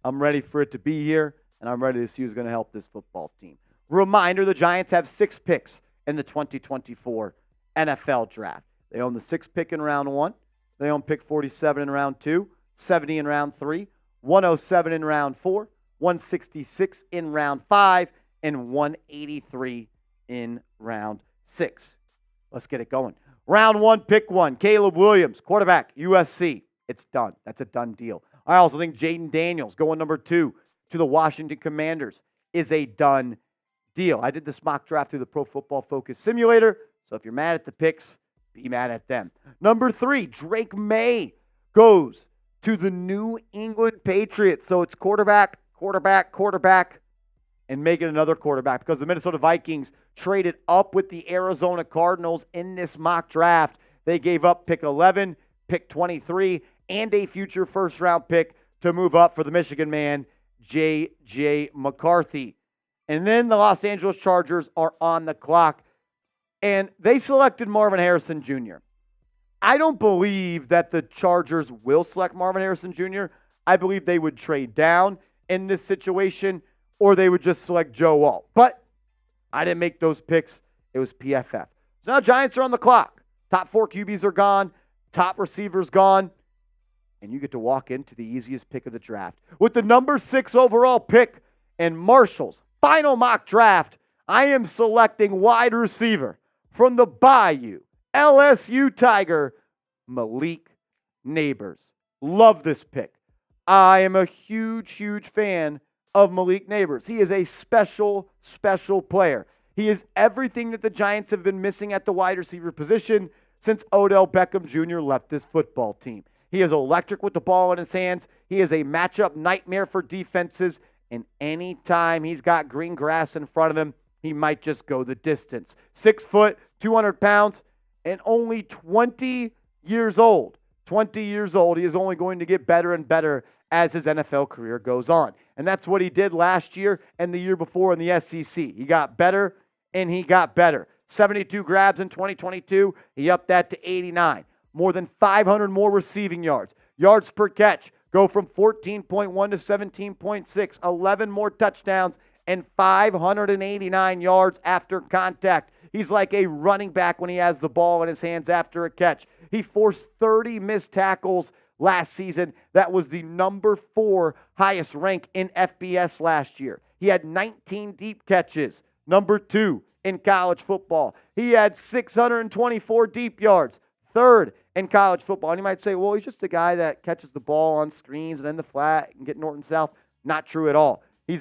I'm ready for it to be here, and I'm ready to see who's going to help this football team. Reminder, the Giants have 6 picks in the 2024 NFL Draft. They own the 6th pick in round 1. They own pick 47 in round 2, 70 in round 3, 107 in round 4, 166 in round 5, and 183 in round 6. Let's get it going. Round 1, pick 1, Caleb Williams, quarterback, USC. It's done. That's a done deal. I also think Jaden Daniels, going number 2 to the Washington Commanders, is a done deal. I did this mock draft through the Pro Football Focus Simulator, so if you're mad at the picks, be mad at them. Number 3, Drake Maye goes to the New England Patriots. So it's quarterback, and make it another quarterback because the Minnesota Vikings traded up with the Arizona Cardinals in this mock draft. They gave up pick 11, pick 23, and a future first-round pick to move up for the Michigan man, J.J. McCarthy. And then the Los Angeles Chargers are on the clock, and they selected Marvin Harrison Jr. I don't believe that the Chargers will select Marvin Harrison Jr. I believe they would trade down in this situation, or they would just select Joe Alt. But I didn't make those picks. It was PFF. So now Giants are on the clock. Top 4 QBs are gone. Top receivers gone. And you get to walk into the easiest pick of the draft. With the number 6 overall pick and Marshall's final mock draft, I am selecting wide receiver from the Bayou LSU Tiger, Malik Nabers. Love this pick. I am a huge fan of Malik Nabers. He is a special player. He is everything that the Giants have been missing at the wide receiver position since Odell Beckham Jr. left this football team. He is electric with the ball in his hands. He is a matchup nightmare for defenses, And anytime he's got green grass in front of him, he might just go the distance. 6 foot, 200 pounds, and only 20 years old. 20 years old. He is only going to get better and better as his NFL career goes on. And that's what he did last year and the year before in the SEC. He got better and he got better. 72 grabs in 2022. He upped that to 89. More than 500 more receiving yards. Yards per catch go from 14.1 to 17.6. 11 more touchdowns and 589 yards after contact. He's like a running back when he has the ball in his hands after a catch. He forced 30 missed tackles last season. That was the number 4 highest rank in FBS last year. He had 19 deep catches, number 2 in college football. He had 624 deep yards, 3rd in college football. And you might say, well, he's just a guy that catches the ball on screens and in the flat and get north and south. Not true at all. He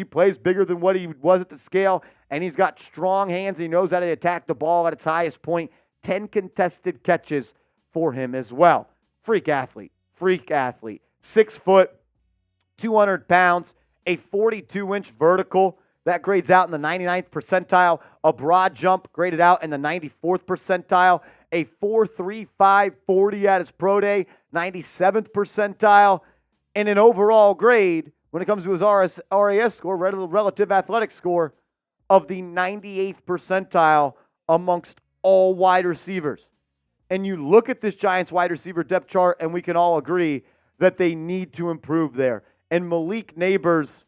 plays bigger than what he was at the scale, and he's got strong hands, and he knows how to attack the ball at its highest point. 10 contested catches for him as well. Freak athlete. 6 foot, 200 pounds, a 42-inch vertical. That grades out in the 99th percentile. A broad jump graded out in the 94th percentile. A 4.35 40 at his pro day, 97th percentile. And an overall grade, when it comes to his RAS score, relative athletic score, of the 98th percentile amongst all wide receivers. And you look at this Giants wide receiver depth chart, and we can all agree that they need to improve there. And Malik Nabers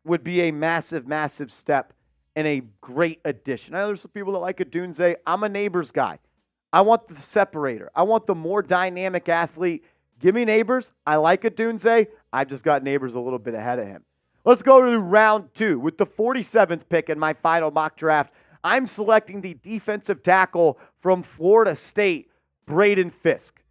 would be a massive, massive step and a great addition. I know there's some people that like Odunze. I'm a Nabers guy. I want the separator. I want the more dynamic athlete. Give me Nabers. I like Odunze. I've just got Nabers a little bit ahead of him. Let's go to round 2 with the 47th pick in my final mock draft. I'm selecting the defensive tackle from Florida State, Braden Fisk.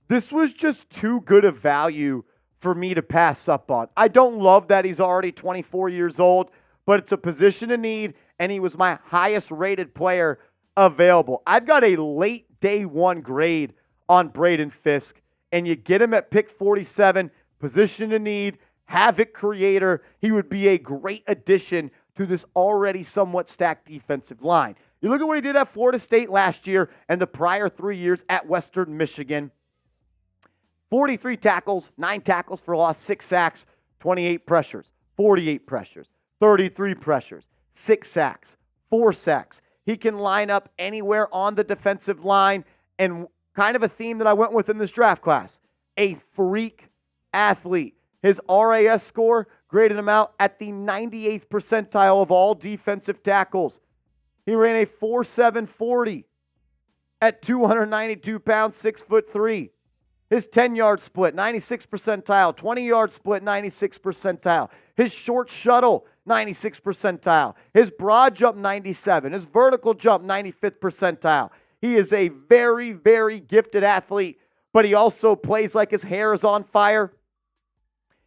This was just too good a value for me to pass up on. I don't love that he's already 24 years old, but it's a position of need, and he was my highest rated player available. I've got a late day 1 grade on Braden Fisk, and you get him at pick 47, position of need, havoc creator. He would be a great addition to this already somewhat stacked defensive line. You look at what he did at Florida State last year and the prior 3 years at Western Michigan. 43 tackles, 9 tackles for loss, 6 sacks, 28 pressures, 48 pressures, 33 pressures, 6 sacks, 4 sacks. He can line up anywhere on the defensive line, and kind of a theme that I went with in this draft class, a freak athlete. His RAS score graded him out at the 98th percentile of all defensive tackles. He ran a 4.7 40 at 292 pounds, 6'3". His 10-yard split, 96th percentile. 20-yard split, 96th percentile. His short shuttle, 96th percentile. His broad jump, 97. His vertical jump, 95th percentile. He is a very, very gifted athlete, but he also plays like his hair is on fire.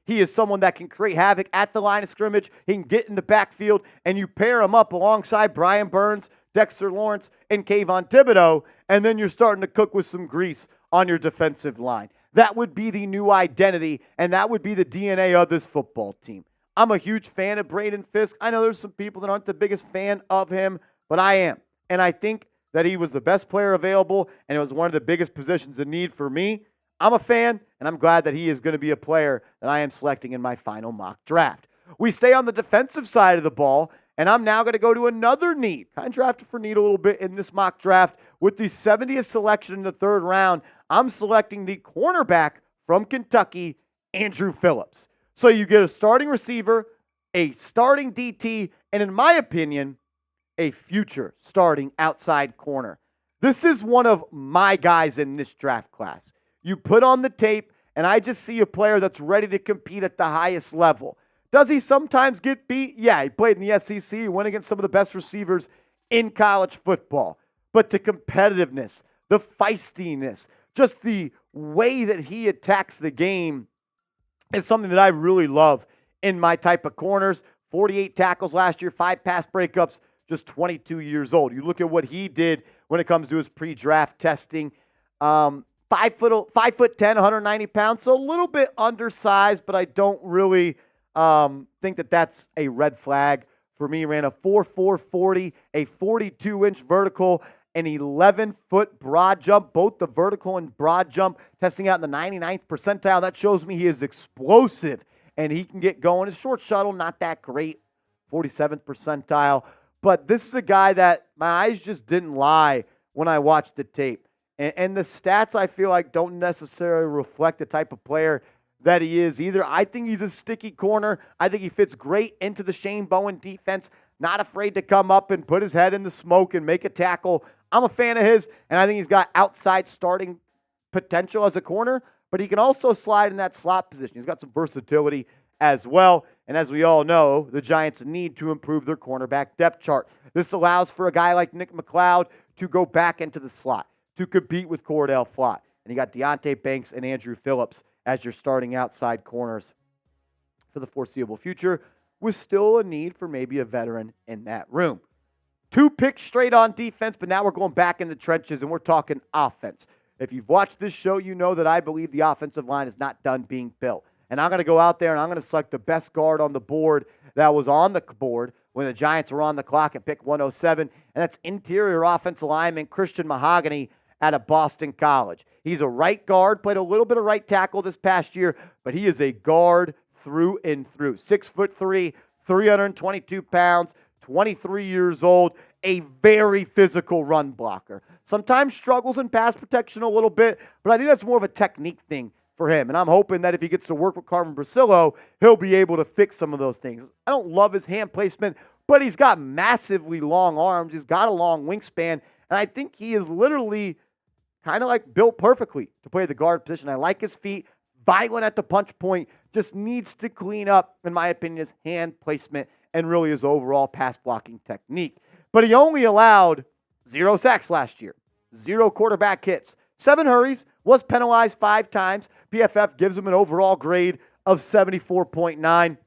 He is someone that can create havoc at the line of scrimmage. He can get in the backfield, and you pair him up alongside Brian Burns, Dexter Lawrence, and Kayvon Thibodeau, and then you're starting to cook with some grease on your defensive line. That would be the new identity, and that would be the DNA of this football team. I'm a huge fan of Braden Fisk. I know there's some people that aren't the biggest fan of him, but I am. And I think that he was the best player available, and it was one of the biggest positions of need for me. I'm a fan, and I'm glad that he is going to be a player that I am selecting in my final mock draft. We stay on the defensive side of the ball, and I'm now going to go to another need. Kind of drafted for need a little bit in this mock draft. With the 70th selection in the 3rd round, I'm selecting the cornerback from Kentucky, Andrew Phillips. So you get a starting receiver, a starting DT, and in my opinion, a future starting outside corner. This is one of my guys in this draft class. You put on the tape, and I just see a player that's ready to compete at the highest level. Does he sometimes get beat? Yeah, he played in the SEC. He went against some of the best receivers in college football. But the competitiveness, the feistiness, just the way that he attacks the game is something that I really love in my type of corners. 48 tackles last year, 5 pass breakups, just 22 years old. You look at what he did when it comes to his pre-draft testing. 5'10", 190 pounds, so a little bit undersized, but I don't really think that that's a red flag. For me, ran a 4.440, a 42-inch vertical, an 11-foot broad jump, both the vertical and broad jump testing out in the 99th percentile. That shows me he is explosive and he can get going. His short shuttle, not that great, 47th percentile. But this is a guy that my eyes just didn't lie when I watched the tape. And the stats, I feel like, don't necessarily reflect the type of player that he is either. I think he's a sticky corner. I think he fits great into the Shane Bowen defense, not afraid to come up and put his head in the smoke and make a tackle. I'm a fan of his, and I think he's got outside starting potential as a corner, but he can also slide in that slot position. He's got some versatility as well. And as we all know, the Giants need to improve their cornerback depth chart. This allows for a guy like Nick McLeod to go back into the slot, to compete with Cordell Flott. And you got Deonte Banks and Andrew Phillips as your starting outside corners for the foreseeable future, with still a need for maybe a veteran in that room. 2 picks straight on defense, but now we're going back in the trenches and we're talking offense. If you've watched this show, you know that I believe the offensive line is not done being built. And I'm going to go out there and I'm going to select the best guard on the board that was on the board when the Giants were on the clock at pick 107, and that's interior offensive lineman Christian Mahogany out of Boston College. He's a right guard, played a little bit of right tackle this past year, but he is a guard through and through. 6'3", 322 pounds, 23 years old, a very physical run blocker. Sometimes struggles in pass protection a little bit, but I think that's more of a technique thing for him. And I'm hoping that if he gets to work with Carmen Brasillo, he'll be able to fix some of those things. I don't love his hand placement, but he's got massively long arms. He's got a long wingspan, and I think he is literally kind of like built perfectly to play the guard position. I like his feet, violent at the punch point, just needs to clean up, in my opinion, his hand placement and really his overall pass blocking technique. But he only allowed 0 sacks last year, 0 quarterback hits, 7 hurries, was penalized 5 times. PFF gives him an overall grade of 74.9.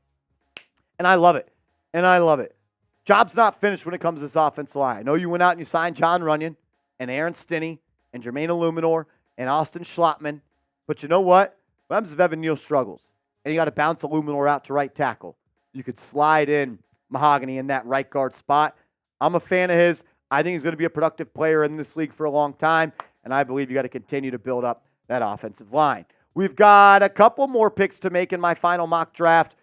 And I love it. And I love it. Job's not finished when it comes to this offensive line. I know you went out and you signed John Runyon and Aaron Stinney and Jermaine Illuminor and Austin Schlottman. But you know what? What happens if Evan Neal struggles and you got to bounce Illuminor out to right tackle? You could slide in Mahogany in that right guard spot. I'm a fan of his. I think he's going to be a productive player in this league for a long time, and I believe you got to continue to build up that offensive line. We've got a couple more picks to make in my final mock draft,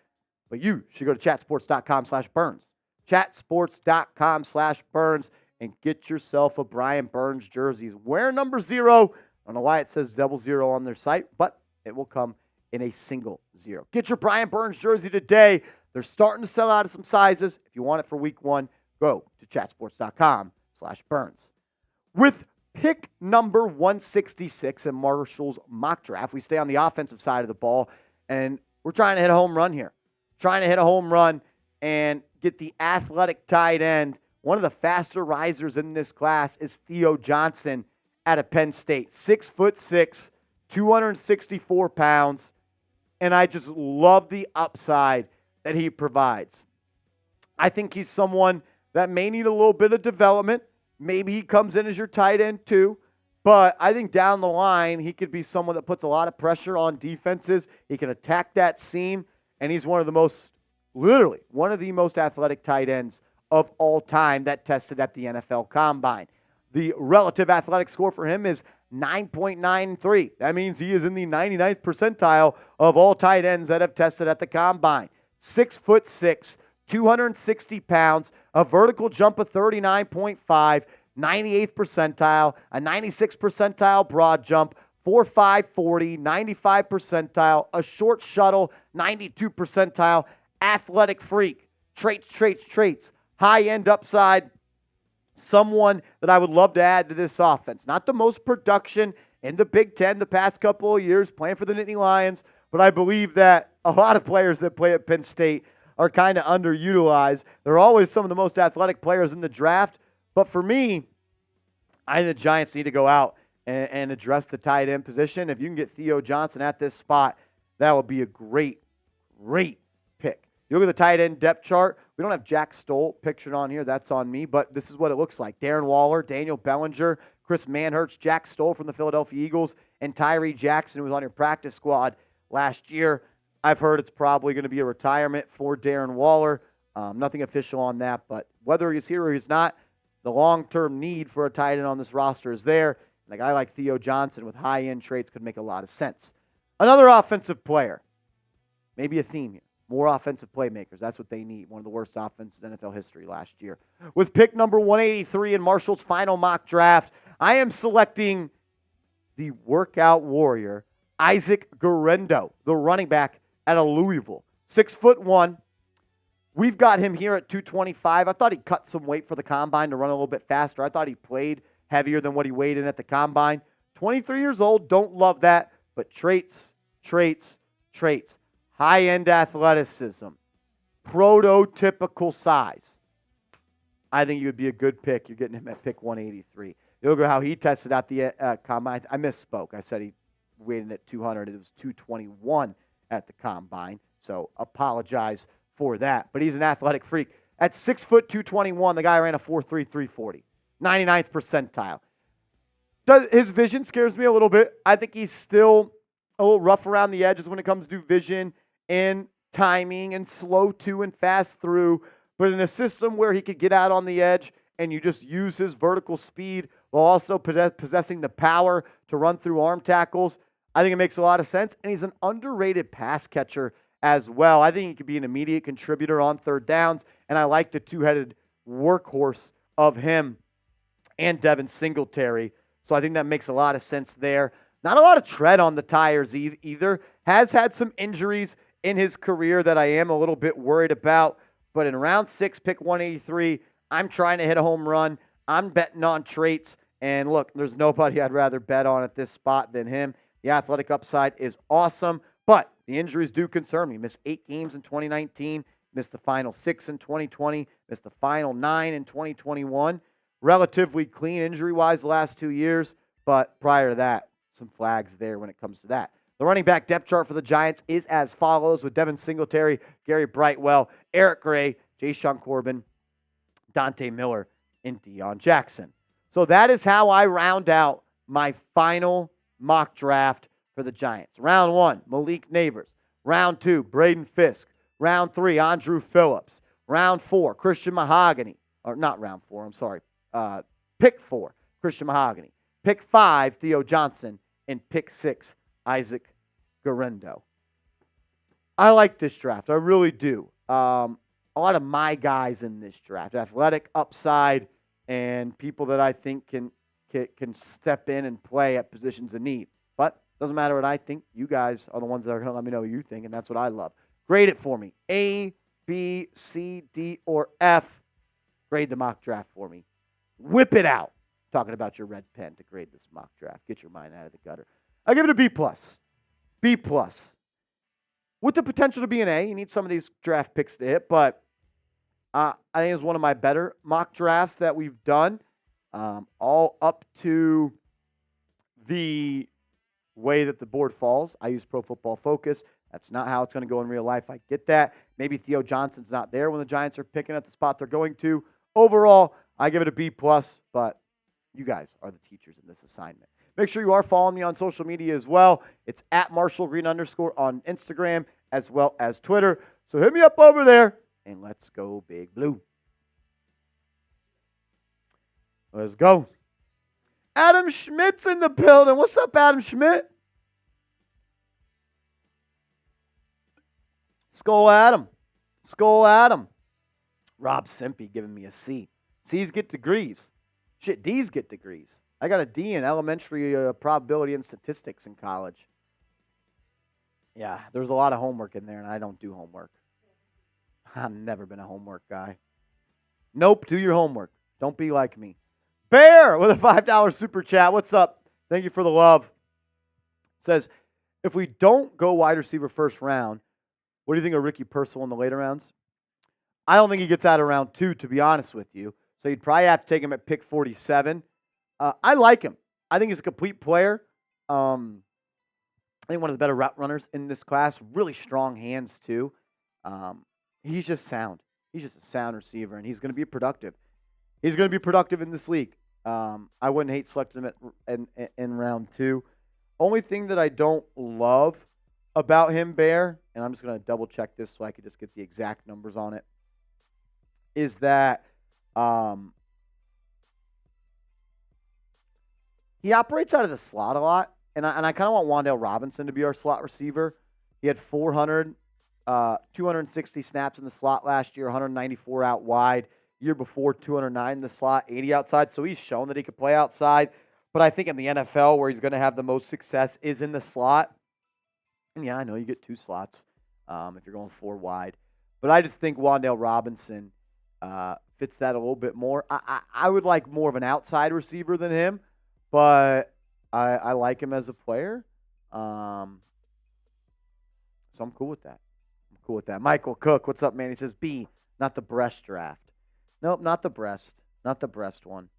but you should go to chatsports.com/Burns. Chatsports.com/Burns and get yourself a Brian Burns jersey. He's wearing number 0. I don't know why it says 00 on their site, but it will come in a single 0. Get your Brian Burns jersey today. They're starting to sell out of some sizes. If you want it for week 1, go to chatsports.com/Burns. With pick number 166 in Marshall's mock draft, we stay on the offensive side of the ball, and we're trying to hit a home run here. Trying to hit a home run and get the athletic tight end. One of the faster risers in this class is Theo Johnson out of Penn State. 6'6", 264 pounds, and I just love the upside that he provides. I think he's someone that may need a little bit of development. Maybe he comes in as your tight end too, but I think down the line, he could be someone that puts a lot of pressure on defenses. He can attack that seam, and he's one of the most athletic tight ends of all time that tested at the NFL Combine. The relative athletic score for him is 9.93. That means he is in the 99th percentile of all tight ends that have tested at the Combine. 6'6", 260 pounds, a vertical jump of 39.5, 98th percentile, a 96th percentile broad jump, 4.540, 95 percentile, a short shuttle, 92 percentile, athletic freak, traits, high-end upside, someone that I would love to add to this offense. Not the most production in the Big Ten the past couple of years, playing for the Nittany Lions, but I believe that a lot of players that play at Penn State are kind of underutilized. They're always some of the most athletic players in the draft, but for me, I think the Giants need to go out and address the tight end position. If you can get Theo Johnson at this spot, that would be a great pick. You look at the tight end depth chart. We don't have Jack Stoll pictured on here. That's on me, but this is what it looks like. Darren Waller, Daniel Bellinger, Chris Manhertz, Jack Stoll from the Philadelphia Eagles, and Tyree Jackson, who was on your practice squad last year. I've heard it's probably going to be a retirement for Darren Waller. Nothing official on that, but whether he's here or he's not, the long-term need for a tight end on this roster is there. And a guy like Theo Johnson with high-end traits could make a lot of sense. Another offensive player, maybe a theme here. More offensive playmakers. That's what they need. One of the worst offenses in NFL history last year. With pick number 183 in Marshall's final mock draft, I am selecting the workout warrior, Isaac Guerendo, the running back out of Louisville. 6'1". We've got him here at 225. I thought he cut some weight for the combine to run a little bit faster. I thought he played heavier than what he weighed in at the combine. 23 years old. Don't love that, but traits. High-end athleticism, prototypical size. I think he would be a good pick. You're getting him at pick 183. Look at how he tested out the combine. I misspoke. I said he weighed in at 200. It was 221 at the combine, so apologize for that. But he's an athletic freak. At 6 foot 221, the guy ran a 4.3 340, 99th percentile. His vision scares me a little bit. I think he's still a little rough around the edges when it comes to vision and timing and slow to and fast through. But in a system where he could get out on the edge and you just use his vertical speed while also possessing the power to run through arm tackles, I think it makes a lot of sense. And he's an underrated pass catcher as well. I think he could be an immediate contributor on third downs. And I like the two-headed workhorse of him and Devin Singletary. So I think that makes a lot of sense there. Not a lot of tread on the tires either. Has had some injuries in his career that I am a little bit worried about. But in round 6, pick 183, I'm trying to hit a home run. I'm betting on traits. And look, there's nobody I'd rather bet on at this spot than him. The athletic upside is awesome, but the injuries do concern me. Missed 8 games in 2019, missed the final 6 in 2020, missed the final 9 in 2021. Relatively clean injury-wise the last 2 years, but prior to that, some flags there when it comes to that. The running back depth chart for the Giants is as follows with Devin Singletary, Gary Brightwell, Eric Gray, Jayshon Corbin, Dante Miller, and Deion Jackson. So that is how I round out my final mock draft for the Giants. Round 1, Malik Nabers. Round 2, Braden Fisk. Round 3, Andrew Phillips. Round 4, Christian Mahogany. Or not round 4, I'm sorry. Pick 4, Christian Mahogany. Pick 5, Theo Johnson. And pick 6, Isaac Guerendo. I like this draft. I really do. A lot of my guys in this draft. Athletic upside and people that I think can step in and play at positions of need. But doesn't matter what I think. You guys are the ones that are going to let me know what you think, and that's what I love. Grade it for me. A, B, C, D, or F. Grade the mock draft for me. Whip it out. Talking about your red pen to grade this mock draft. Get your mind out of the gutter. I give it a B+. B+. With the potential to be an A. You need some of these draft picks to hit, but I think it's one of my better mock drafts that we've done. All up to the way that the board falls. I use Pro Football Focus. That's not how it's going to go in real life. I get that. Maybe Theo Johnson's not there when the Giants are picking at the spot they're going to. Overall, I give it a B+, but you guys are the teachers in this assignment. Make sure you are following me on social media as well. It's at @MarshallGreen_ on Instagram as well as Twitter. So hit me up over there, and let's go Big Blue. Let's go. Adam Schmidt's in the building. What's up, Adam Schmidt? Skull Adam. Skull Adam. Rob Simpy giving me a C. C's get degrees. Shit, D's get degrees. I got a D in elementary probability and statistics in college. Yeah, there's a lot of homework in there, and I don't do homework. I've never been a homework guy. Nope, do your homework. Don't be like me. Bear with a $5 super chat. What's up? Thank you for the love. Says, if we don't go wide receiver first round, what do you think of Ricky Purcell in the later rounds? I don't think he gets out of round 2, to be honest with you. So you'd probably have to take him at pick 47. I like him. I think he's a complete player. I think one of the better route runners in this class. Really strong hands, too. He's just sound. He's just a sound receiver, and he's going to be productive. He's going to be productive in this league. I wouldn't hate selecting him in round 2. Only thing that I don't love about him, Bear, and I'm just going to double check this so I could just get the exact numbers on it, is that he operates out of the slot a lot, and I kind of want Wan'Dale Robinson to be our slot receiver. He had 260 snaps in the slot last year, 194 out wide. Year before, 209 in the slot, 80 outside. So he's shown that he could play outside. But I think in the NFL, where he's going to have the most success is in the slot. And yeah, I know you get 2 slots if you're going 4 wide. But I just think Wan'Dale Robinson fits that a little bit more. I would like more of an outside receiver than him, but I like him as a player. So I'm cool with that. Michael Cook, what's up, man? He says, B, not the breast draft. Nope, not the breast. Not the breast one.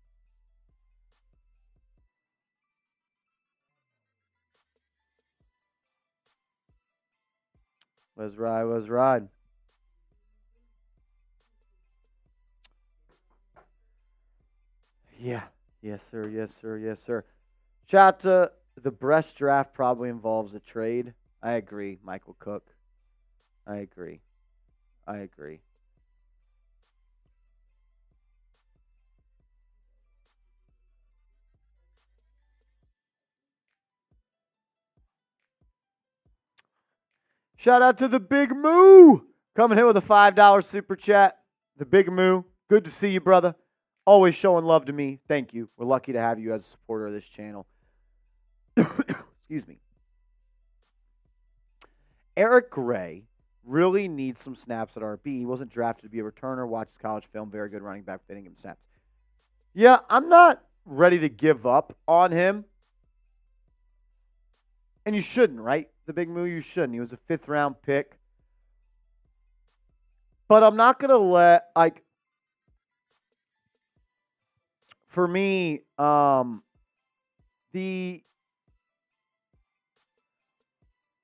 Let's ride. Yeah. Yes, sir. Shout out to the breast draft probably involves a trade. I agree, Michael Cook. I agree. Shout out to the Big Moo coming in with a $5 super chat. The Big Moo, good to see you, brother. Always showing love to me. Thank you. We're lucky to have you as a supporter of this channel. Excuse me. Eric Gray really needs some snaps at RB. He wasn't drafted to be a returner. Watches college film. Very good running back, fitting him snaps. Yeah, I'm not ready to give up on him. And you shouldn't, right? The Big Moo, you shouldn't. He was a 5th-round pick. But I'm not going to let, for me,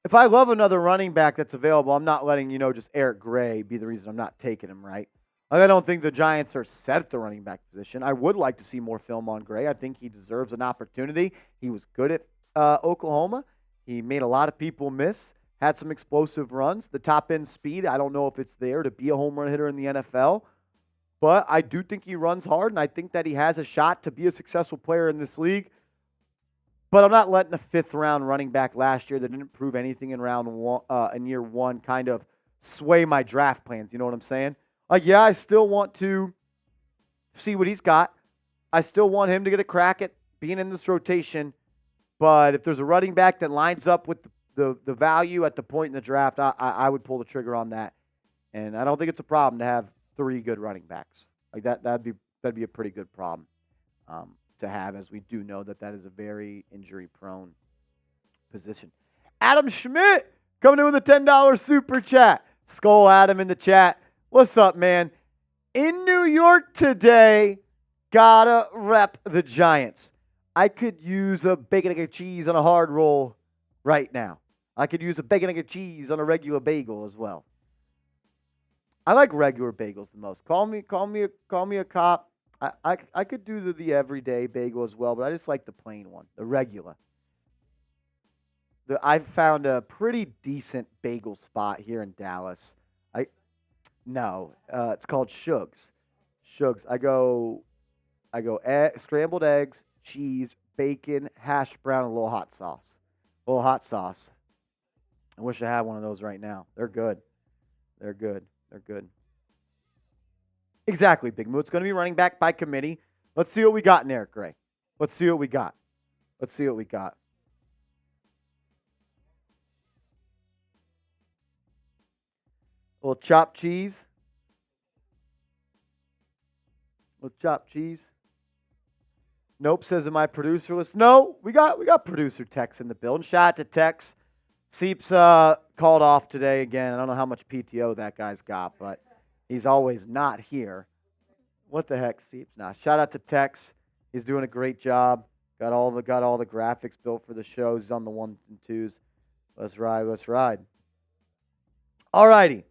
if I love another running back that's available, I'm not letting, just Eric Gray be the reason I'm not taking him, right? I don't think the Giants are set at the running back position. I would like to see more film on Gray. I think he deserves an opportunity. He was good at Oklahoma. He made a lot of people miss, had some explosive runs. The top-end speed, I don't know if it's there to be a home run hitter in the NFL, but I do think he runs hard, and I think that he has a shot to be a successful player in this league. But I'm not letting a 5th-round running back last year that didn't prove anything in year 1 kind of sway my draft plans. You know what I'm saying? Yeah, I still want to see what he's got. I still want him to get a crack at being in this rotation. But if there's a running back that lines up with the value at the point in the draft, I would pull the trigger on that. And I don't think it's a problem to have 3 good running backs. That'd be a pretty good problem to have, as we do know that is a very injury-prone position. Adam Schmidt coming in with a $10 super chat. Skull Adam in the chat. What's up, man? In New York today, gotta rep the Giants. I could use a bacon, egg, and cheese on a hard roll right now. I could use a bacon, egg, and cheese on a regular bagel as well. I like regular bagels the most. Call me a cop. I could do the everyday bagel as well, but I just like the plain one, the regular. I've found a pretty decent bagel spot here in Dallas. It's called Shugs. I go scrambled eggs, cheese, bacon, hash brown, and a little hot sauce. I wish I had one of those right now. They're good. Exactly, Big Moo. It's going to be running back by committee. Let's see what we got in Eric Gray. Let's see what we got. A little chopped cheese. Nope, says in my producer list. No, we got producer Tex in the building. Shout out to Tex. Seeps called off today again. I don't know how much PTO that guy's got, but he's always not here. What the heck, Seeps? Nah, shout out to Tex. He's doing a great job. Got all the graphics built for the shows. He's on the 1s and 2s. Let's ride. All righty.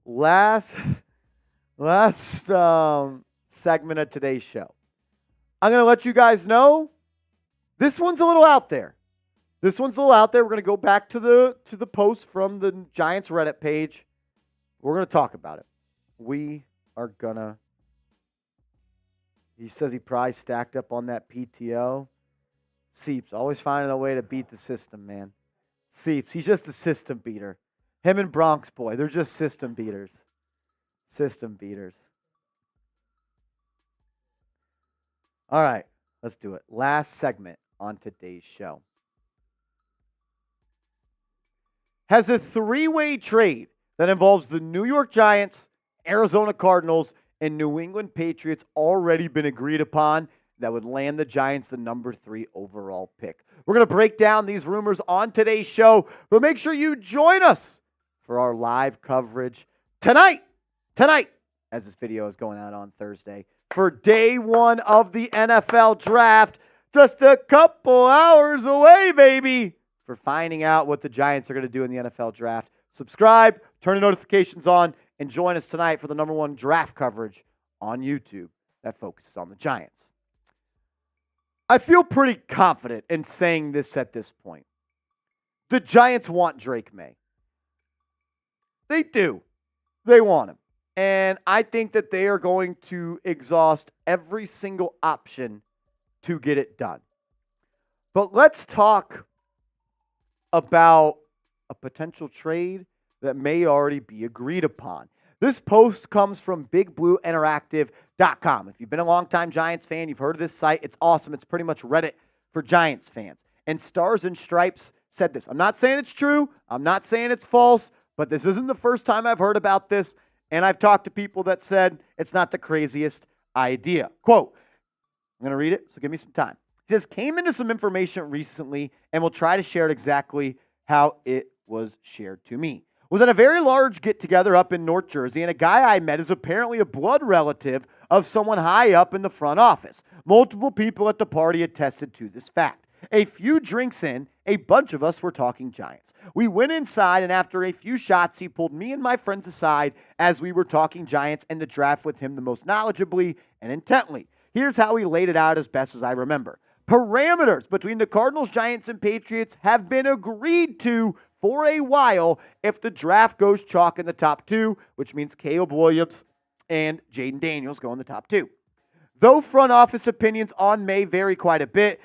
Last segment of today's show. I'm going to let you guys know this one's a little out there. This one's still out there. We're going to go back to the post from the Giants Reddit page. We're going to talk about it. We are going to. He says he probably stacked up on that PTO. Seeps, always finding a way to beat the system, man. Seeps, he's just a system beater. Him and Bronx Boy, they're just system beaters. System beaters. All right, let's do it. Last segment on today's show. Has a three-way trade that involves the New York Giants, Arizona Cardinals, and New England Patriots already been agreed upon that would land the Giants the number 3 overall pick? We're going to break down these rumors on today's show, but make sure you join us for our live coverage tonight, as this video is going out on Thursday, for day 1 of the NFL Draft. Just a couple hours away, baby, for finding out what the Giants are going to do in the NFL Draft. Subscribe, turn the notifications on, and join us tonight for the number 1 draft coverage on YouTube that focuses on the Giants. I feel pretty confident in saying this at this point. The Giants want Drake Maye. They do. They want him. And I think that they are going to exhaust every single option to get it done. But let's talk about a potential trade that may already be agreed upon. This post comes from BigBlueInteractive.com. If you've been a longtime Giants fan, you've heard of this site. It's awesome. It's pretty much Reddit for Giants fans. And Stars and Stripes said this. I'm not saying it's true. I'm not saying it's false. But this isn't the first time I've heard about this. And I've talked to people that said it's not the craziest idea. Quote, I'm going to read it, so give me some time. It says, came into some information recently, and we'll try to share it exactly how it was shared to me. Was at a very large get-together up in North Jersey, and a guy I met is apparently a blood relative of someone high up in the front office. Multiple people at the party attested to this fact. A few drinks in, a bunch of us were talking Giants. We went inside, and after a few shots, he pulled me and my friends aside as we were talking Giants and the draft with him the most knowledgeably and intently. Here's how he laid it out as best as I remember. Parameters between the Cardinals, Giants, and Patriots have been agreed to for a while if the draft goes chalk in the top 2, which means Caleb Williams and Jaden Daniels go in the top 2. Though front office opinions on Maye vary quite a bit,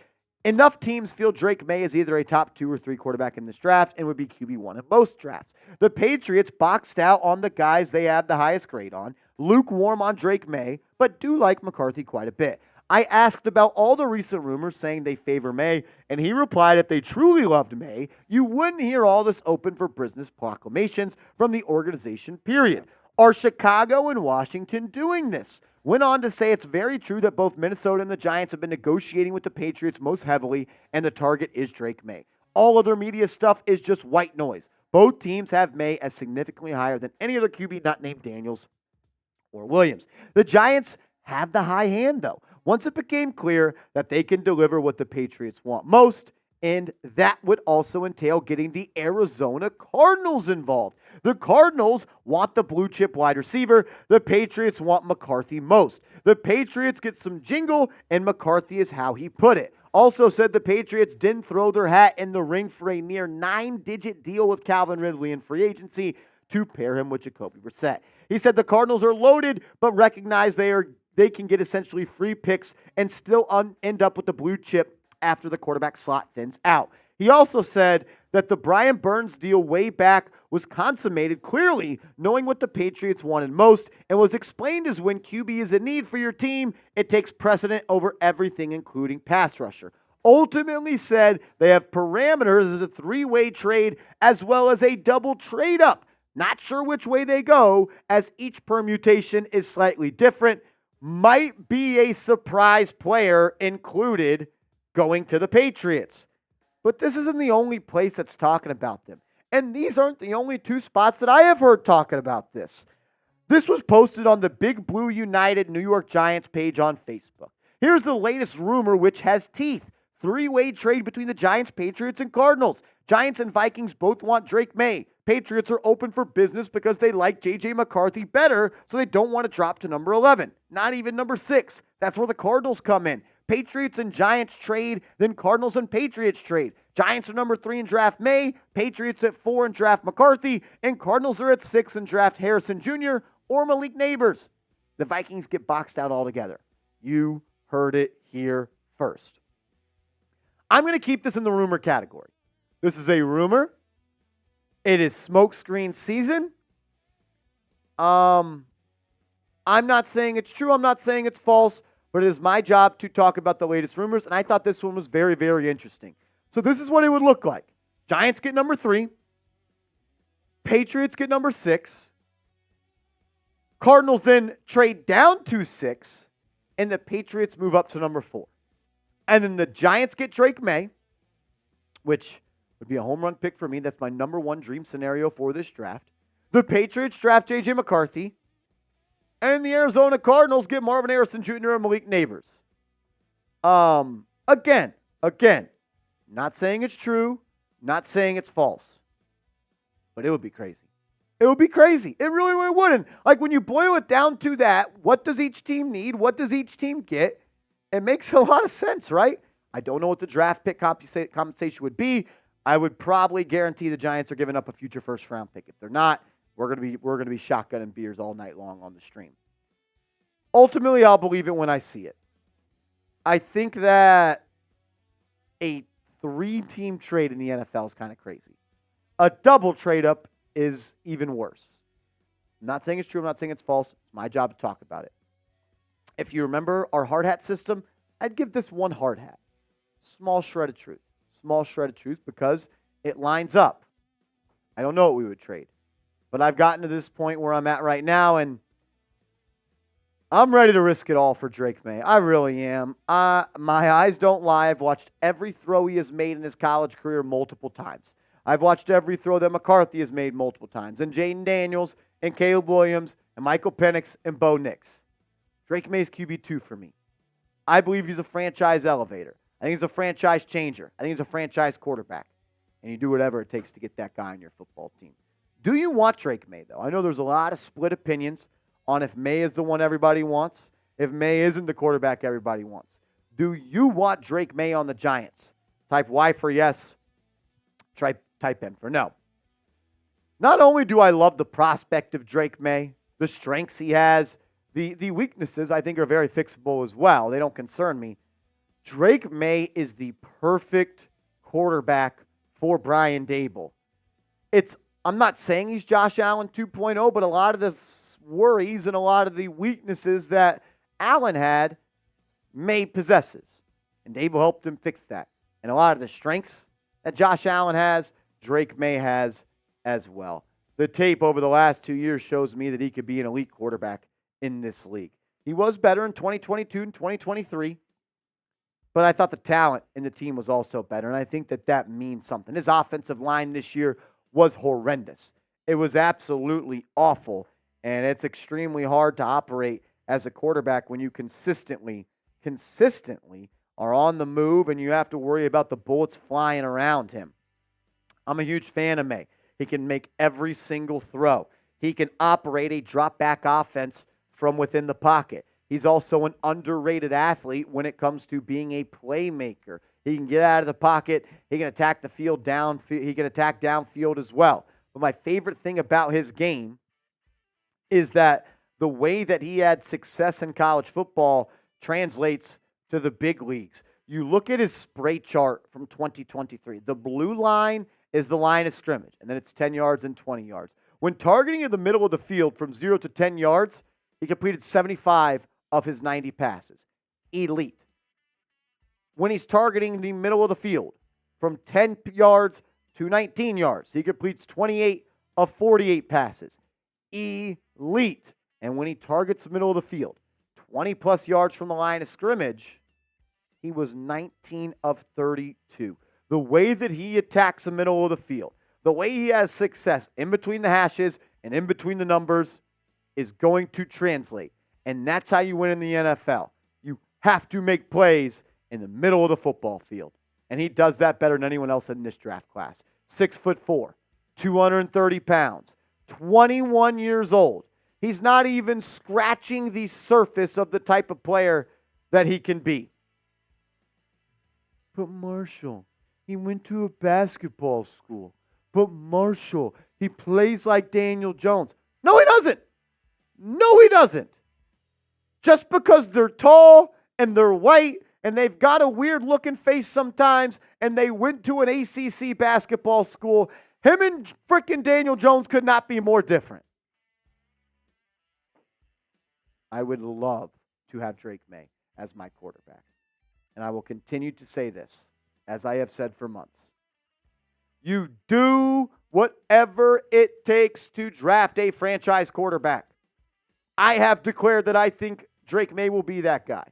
enough teams feel Drake Maye is either a top 2 or 3 quarterback in this draft and would be QB1 in most drafts. The Patriots boxed out on the guys they have the highest grade on, lukewarm on Drake Maye, but do like McCarthy quite a bit. I asked about all the recent rumors saying they favor Maye, and he replied if they truly loved Maye, you wouldn't hear all this open for business proclamations from the organization, period. Are Chicago and Washington doing this? Went on to say it's very true that both Minnesota and the Giants have been negotiating with the Patriots most heavily, and the target is Drake Maye. All other media stuff is just white noise. Both teams have Maye as significantly higher than any other QB not named Daniels or Williams. The Giants have the high hand, though, once it became clear that they can deliver what the Patriots want most, and that would also entail getting the Arizona Cardinals involved. The Cardinals want the blue chip wide receiver. The Patriots want McCarthy most. The Patriots get some jingle, and McCarthy is how he put it. Also said the Patriots didn't throw their hat in the ring for a near 9-digit deal with Calvin Ridley in free agency to pair him with Jacoby Brissett. He said the Cardinals are loaded, but recognize they can get essentially free picks and still end up with the blue chip after the quarterback slot thins out. He also said that the Brian Burns deal way back was consummated clearly knowing what the Patriots wanted most and was explained as when QB is a need for your team, it takes precedent over everything, including pass rusher. Ultimately said they have parameters as a 3-way trade as well as a double trade up. Not sure which way they go, as each permutation is slightly different. Might be a surprise player included going to the Patriots. But this isn't the only place that's talking about them. And these aren't the only 2 spots that I have heard talking about this. This was posted on the Big Blue United New York Giants page on Facebook. Here's the latest rumor, which has teeth. 3-way trade between the Giants, Patriots, and Cardinals. Giants and Vikings both want Drake Maye. Patriots are open for business because they like J.J. McCarthy better, so they don't want to drop to number 11. Not even number 6. That's where the Cardinals come in. Patriots and Giants trade, then Cardinals and Patriots trade. Giants are number 3 in draft May, Patriots at 4 in draft McCarthy, and Cardinals are at 6 in draft Harrison Jr. or Malik Nabers. The Vikings get boxed out altogether. You heard it here first. I'm going to keep this in the rumor category. This is a rumor. It is smokescreen season. I'm not saying it's true. I'm not saying it's false, but it is my job to talk about the latest rumors, and I thought this one was very, very interesting. So this is what it would look like. Giants get number 3. Patriots get number 6. Cardinals then trade down to 6, and the Patriots move up to number 4. And then the Giants get Drake Maye, which would be a home run pick for me. That's my number 1 dream scenario for this draft. The Patriots draft J.J. McCarthy. And the Arizona Cardinals get Marvin Harrison Jr. and Malik Nabers. Again, not saying it's true, not saying it's false. But it would be crazy. It would be crazy. It really, really wouldn't. Like when you boil it down to that, what does each team need? What does each team get? It makes a lot of sense, right? I don't know what the draft pick compensation would be. I would probably guarantee the Giants are giving up a future first-round pick. If they're not, we're gonna be shotgunning beers all night long on the stream. Ultimately, I'll believe it when I see it. I think that a 3-team trade in the NFL is kind of crazy. A double trade-up is even worse. I'm not saying it's true. I'm not saying it's false. It's my job to talk about it. If you remember our hard hat system, I'd give this 1 hard hat. Small shred of truth. Small shred of truth because it lines up. I don't know what we would trade. But I've gotten to this point where I'm at right now, and I'm ready to risk it all for Drake Maye. I really am. My eyes don't lie. I've watched every throw he has made in his college career multiple times. I've watched every throw that McCarthy has made multiple times, and Jaden Daniels, and Caleb Williams, and Michael Penix, and Bo Nix. Drake Maye's QB2 for me. I believe he's a franchise elevator. I think he's a franchise changer. I think he's a franchise quarterback. And you do whatever it takes to get that guy on your football team. Do you want Drake Maye, though? I know there's a lot of split opinions on if Maye is the one everybody wants, if Maye isn't the quarterback everybody wants. Do you want Drake Maye on the Giants? Type Y for yes. Type N for no. Not only do I love the prospect of Drake Maye, the strengths he has, the weaknesses I think are very fixable as well. They don't concern me. Drake Maye is the perfect quarterback for Brian Daboll. I'm not saying he's Josh Allen 2.0, but a lot of the worries and a lot of the weaknesses that Allen had, Maye possesses. And Daboll helped him fix that. And a lot of the strengths that Josh Allen has, Drake Maye has as well. The tape over the last 2 years shows me that he could be an elite quarterback in this league. He was better in 2022 and 2023, but I thought the talent in the team was also better, and I think that means something. His offensive line this year was horrendous. It was absolutely awful, and it's extremely hard to operate as a quarterback when you consistently are on the move and you have to worry about the bullets flying around him. I'm a huge fan of Maye. He can make every single throw. He can operate a drop-back offense from within the pocket. He's also an underrated athlete when it comes to being a playmaker. He can get out of the pocket. He can attack the field down. He can attack downfield as well. But my favorite thing about his game is that the way that he had success in college football translates to the big leagues. You look at his spray chart from 2023. The blue line is the line of scrimmage, and then it's 10 yards and 20 yards. When targeting in the middle of the field from 0 to 10 yards, he completed 75 of his 90 passes. Elite. When he's targeting the middle of the field from 10 yards to 19 yards, he completes 28 of 48 passes. Elite. And when he targets the middle of the field, 20-plus yards from the line of scrimmage, he was 19 of 32. The way that he attacks the middle of the field, the way he has success in between the hashes and in between the numbers is going to translate. And that's how you win in the NFL. You have to make plays in the middle of the football field. And he does that better than anyone else in this draft class. 6'4", 230 pounds, 21 years old. He's not even scratching the surface of the type of player that he can be. But Marshall, he went to a basketball school. But Marshall, he plays like Daniel Jones. No, he doesn't. No, he doesn't. Just because they're tall and they're white and they've got a weird looking face sometimes and they went to an ACC basketball school, him and frickin' Daniel Jones could not be more different. I would love to have Drake Maye as my quarterback. And I will continue to say this, as I have said for months. You do whatever it takes to draft a franchise quarterback. I have declared that I think Drake Maye will be that guy.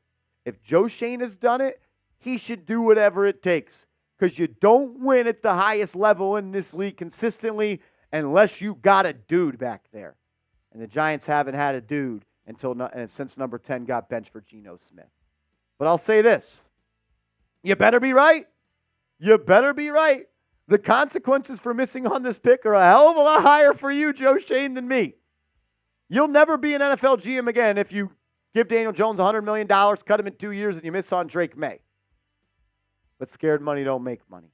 If Joe Schoen has done it, he should do whatever it takes. Because you don't win at the highest level in this league consistently unless you got a dude back there. And the Giants haven't had a dude since number 10 got benched for Geno Smith. But I'll say this. You better be right. You better be right. The consequences for missing on this pick are a hell of a lot higher for you, Joe Schoen, than me. You'll never be an NFL GM again if you give Daniel Jones $100 million, cut him in 2 years, and you miss on Drake Maye. But scared money don't make money.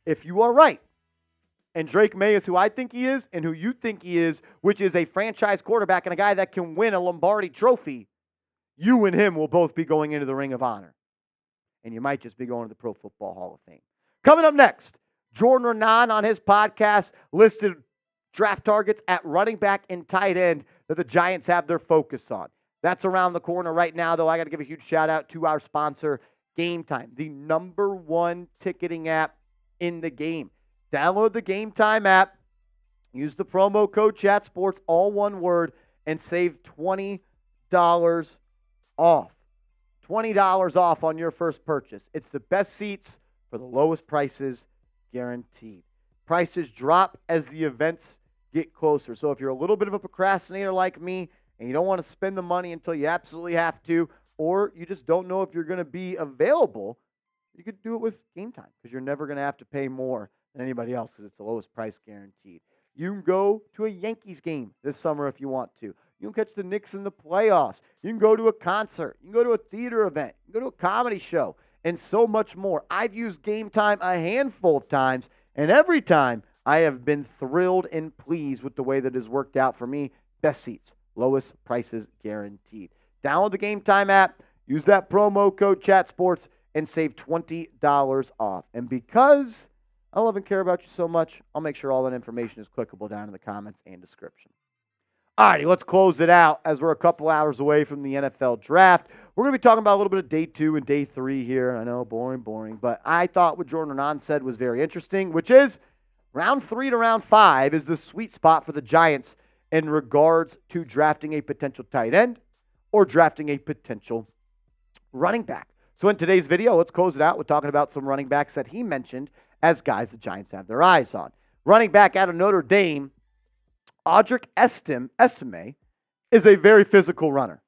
If you are right, and Drake Maye is who I think he is and who you think he is, which is a franchise quarterback and a guy that can win a Lombardi trophy, you and him will both be going into the Ring of Honor. And you might just be going to the Pro Football Hall of Fame. Coming up next, Jordan Renan on his podcast listed draft targets at running back and tight end that the Giants have their focus on. That's around the corner right now, though. I got to give a huge shout out to our sponsor, Game Time, the #1 ticketing app in the game. Download the Game Time app, use the promo code ChatSports, all one word, and save $20 off. $20 off on your first purchase. It's the best seats for the lowest prices, guaranteed. Prices drop as the events get closer. So if you're a little bit of a procrastinator like me and you don't want to spend the money until you absolutely have to, or you just don't know if you're going to be available, you could do it with Game Time because you're never going to have to pay more than anybody else because it's the lowest price guaranteed. You can go to a Yankees game this summer if you want to. You can catch the Knicks in the playoffs. You can go to a concert. You can go to a theater event. You can go to a comedy show and so much more. I've used Game Time a handful of times, and every time I have been thrilled and pleased with the way that it has worked out for me. Best seats, lowest prices guaranteed. Download the Game Time app, use that promo code ChatSports, and save $20 off. And because I love and care about you so much, I'll make sure all that information is clickable down in the comments and description. All righty, let's close it out as we're a couple hours away from the NFL draft. We're going to be talking about a little bit of day 2 and day 3 here. I know, boring. But I thought what Jordan Renan said was very interesting, which is round 3 to round 5 is the sweet spot for the Giants in regards to drafting a potential tight end or drafting a potential running back. So in today's video, let's close it out with talking about some running backs that he mentioned as guys the Giants have their eyes on. Running back out of Notre Dame, Audric Estime is a very physical runner.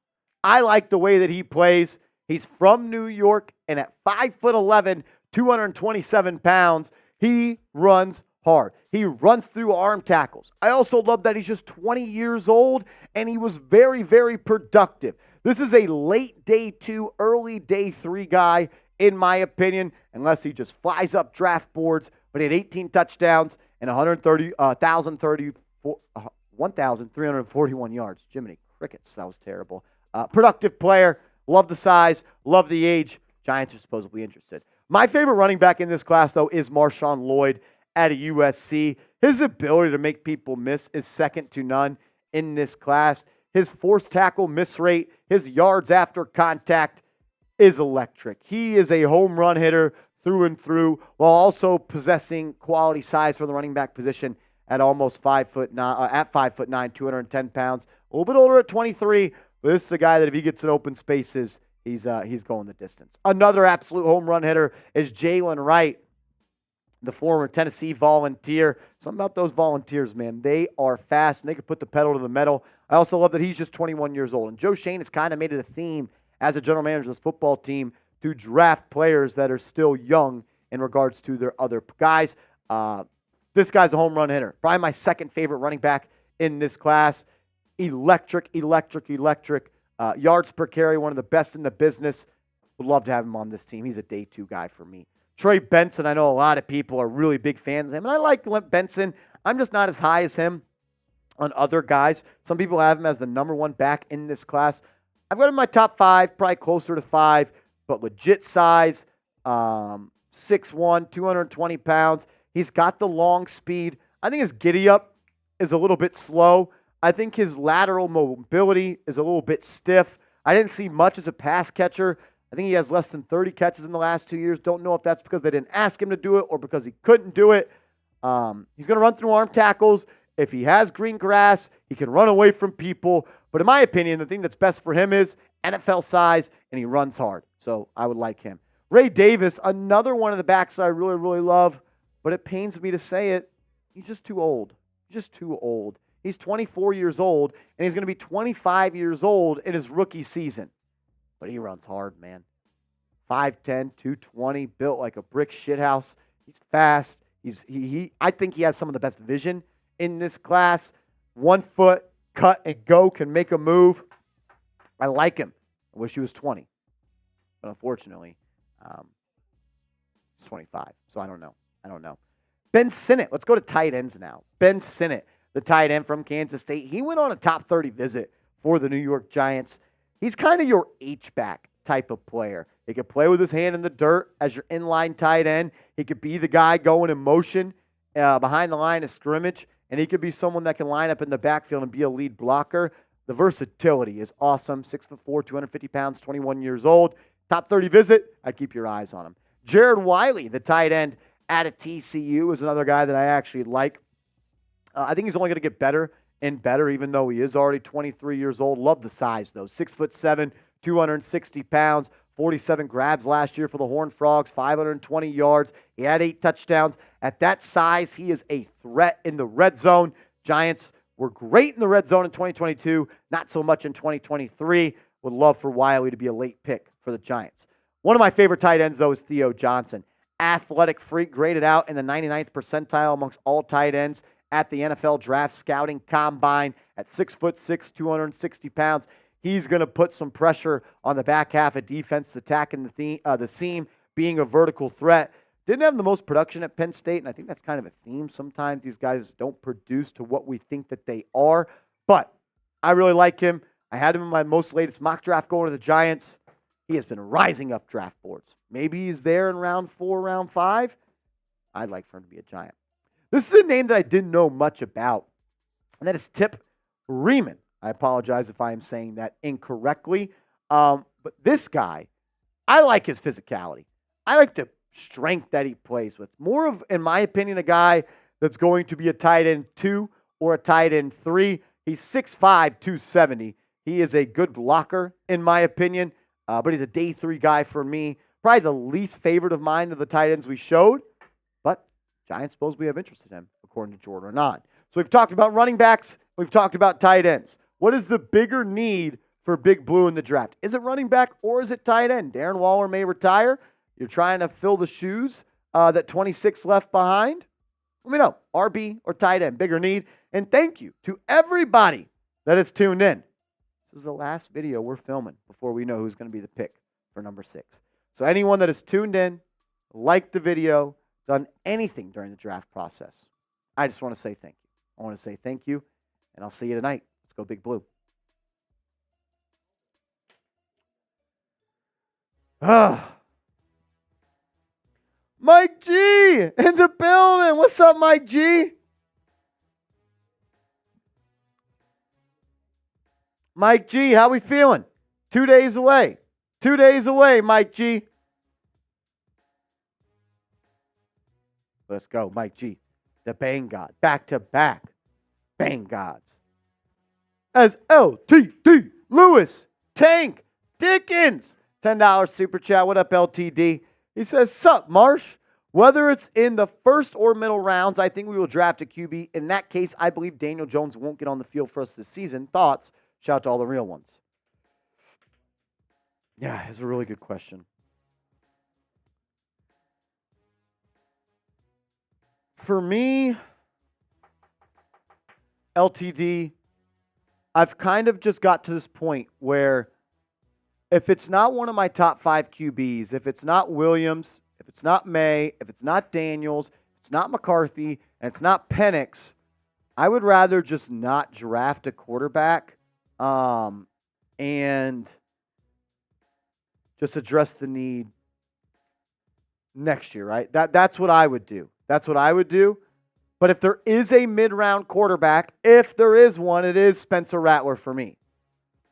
I like the way that he plays. He's from New York, and at 5'11", 227 pounds, he runs hard. He runs through arm tackles. I also love that he's just 20 years old, and he was very, very productive. This is a late day 2, early day 3 guy, in my opinion, unless he just flies up draft boards. But he had 18 touchdowns and 1,341 yards. Jiminy crickets, that was terrible. Productive player. Love the size. Love the age. Giants are supposedly interested. My favorite running back in this class, though, is Marshawn Lloyd at a USC. His ability to make people miss is second to none in this class. His forced tackle miss rate, his yards after contact is electric. He is a home run hitter through and through, while also possessing quality size for the running back position at almost 5'9", 210 pounds. A little bit older at 23, but this is a guy that if he gets in open spaces, he's going the distance. Another absolute home run hitter is Jalen Wright, the former Tennessee Volunteer. Something about those Volunteers, man. They are fast, and they can put the pedal to the metal. I also love that he's just 21 years old. And Joe Schoen has kind of made it a theme as a general manager of this football team to draft players that are still young in regards to their other guys. This guy's a home run hitter. Probably my second favorite running back in this class. Electric. Yards per carry, one of the best in the business. Would love to have him on this team. He's a day 2 guy for me. Trey Benson, I know a lot of people are really big fans of him, and I like Benson. I'm just not as high as him on other guys. Some people have him as the number 1 back in this class. I've got him in my top 5, probably closer to 5, but legit size, 6'1", 220 pounds. He's got the long speed. I think his giddy-up is a little bit slow. I think his lateral mobility is a little bit stiff. I didn't see much as a pass catcher. I think he has less than 30 catches in the last 2 years. Don't know if that's because they didn't ask him to do it or because he couldn't do it. He's going to run through arm tackles. If he has green grass, he can run away from people. But in my opinion, the thing that's best for him is NFL size, and he runs hard. So I would like him. Ray Davis, another one of the backs that I really, really love, but it pains me to say it. He's just too old. He's just too old. He's 24 years old, and he's going to be 25 years old in his rookie season. But he runs hard, man. 5'10", 220, built like a brick shithouse. He's fast. I think he has some of the best vision in this class. 1 foot, cut and go, can make a move. I like him. I wish he was 20. But unfortunately, he's 25. So I don't know. Ben Sinnott. Let's go to tight ends now. Ben Sinnott, the tight end from Kansas State. He went on a top 30 visit for the New York Giants. He's kind of your H-back type of player. He could play with his hand in the dirt as your inline tight end. He could be the guy going in motion behind the line of scrimmage, and he could be someone that can line up in the backfield and be a lead blocker. The versatility is awesome. 6'4", 250 pounds, 21 years old. Top 30 visit, I'd keep your eyes on him. Jared Wiley, the tight end out of TCU, is another guy that I actually like. I think he's only going to get better and better, even though he is already 23 years old. Love the size, though. 6'7", 260 pounds, 47 grabs last year for the Horned Frogs, 520 yards. He had 8 touchdowns. At that size, he is a threat in the red zone. Giants were great in the red zone in 2022, not so much in 2023. Would love for Wiley to be a late pick for the Giants. One of my favorite tight ends, though, is Theo Johnson. Athletic freak, graded out in the 99th percentile amongst all tight ends at the NFL Draft Scouting Combine at 6'6", 260 pounds. He's going to put some pressure on the back half of defense, attacking the seam, being a vertical threat. Didn't have the most production at Penn State, and I think that's kind of a theme. Sometimes these guys don't produce to what we think that they are, but I really like him. I had him in my most latest mock draft going to the Giants. He has been rising up draft boards. Maybe he's there in round 4, round 5. I'd like for him to be a Giant. This is a name that I didn't know much about, and that is Tip Riemann. I apologize if I am saying that incorrectly. But this guy, I like his physicality. I like the strength that he plays with. More of, in my opinion, a guy that's going to be a tight end 2 or a tight end 3. He's 6'5", 270. He is a good blocker, in my opinion, but he's a day 3 guy for me. Probably the least favorite of mine of the tight ends we showed, but Giants supposedly have interest in him, according to Jordan Anon. So we've talked about running backs. We've talked about tight ends. What is the bigger need for Big Blue in the draft? Is it running back or is it tight end? Darren Waller may retire. You're trying to fill the shoes that 26 left behind. Let me know. RB or tight end, bigger need. And thank you to everybody that has tuned in. This is the last video we're filming before we know who's going to be the pick for number 6. So anyone that has tuned in, liked the video, done anything during the draft process, I just want to say thank you. I want to say thank you, and I'll see you tonight. Let's go Big Blue. Mike G in the building. What's up, Mike G? Mike G, how we feeling? 2 days away. 2 days away, Mike G. Let's go, Mike G. The Bang God. Back-to-back Bang Gods. As LTD, Lewis, Tank, Dickens. $10 super chat. What up, LTD? He says, sup, Marsh? Whether it's in the first or middle rounds, I think we will draft a QB. In that case, I believe Daniel Jones won't get on the field for us this season. Thoughts? Shout out to all the real ones. Yeah, it's a really good question. For me, LTD, I've kind of just got to this point where if it's not one of my top 5 QBs, if it's not Williams, if it's not May, if it's not Daniels, if it's not McCarthy, and it's not Penix, I would rather just not draft a quarterback and just address the need next year, right? That's what I would do. That's what I would do. But if there is a mid-round quarterback, if there is one, it is Spencer Rattler for me.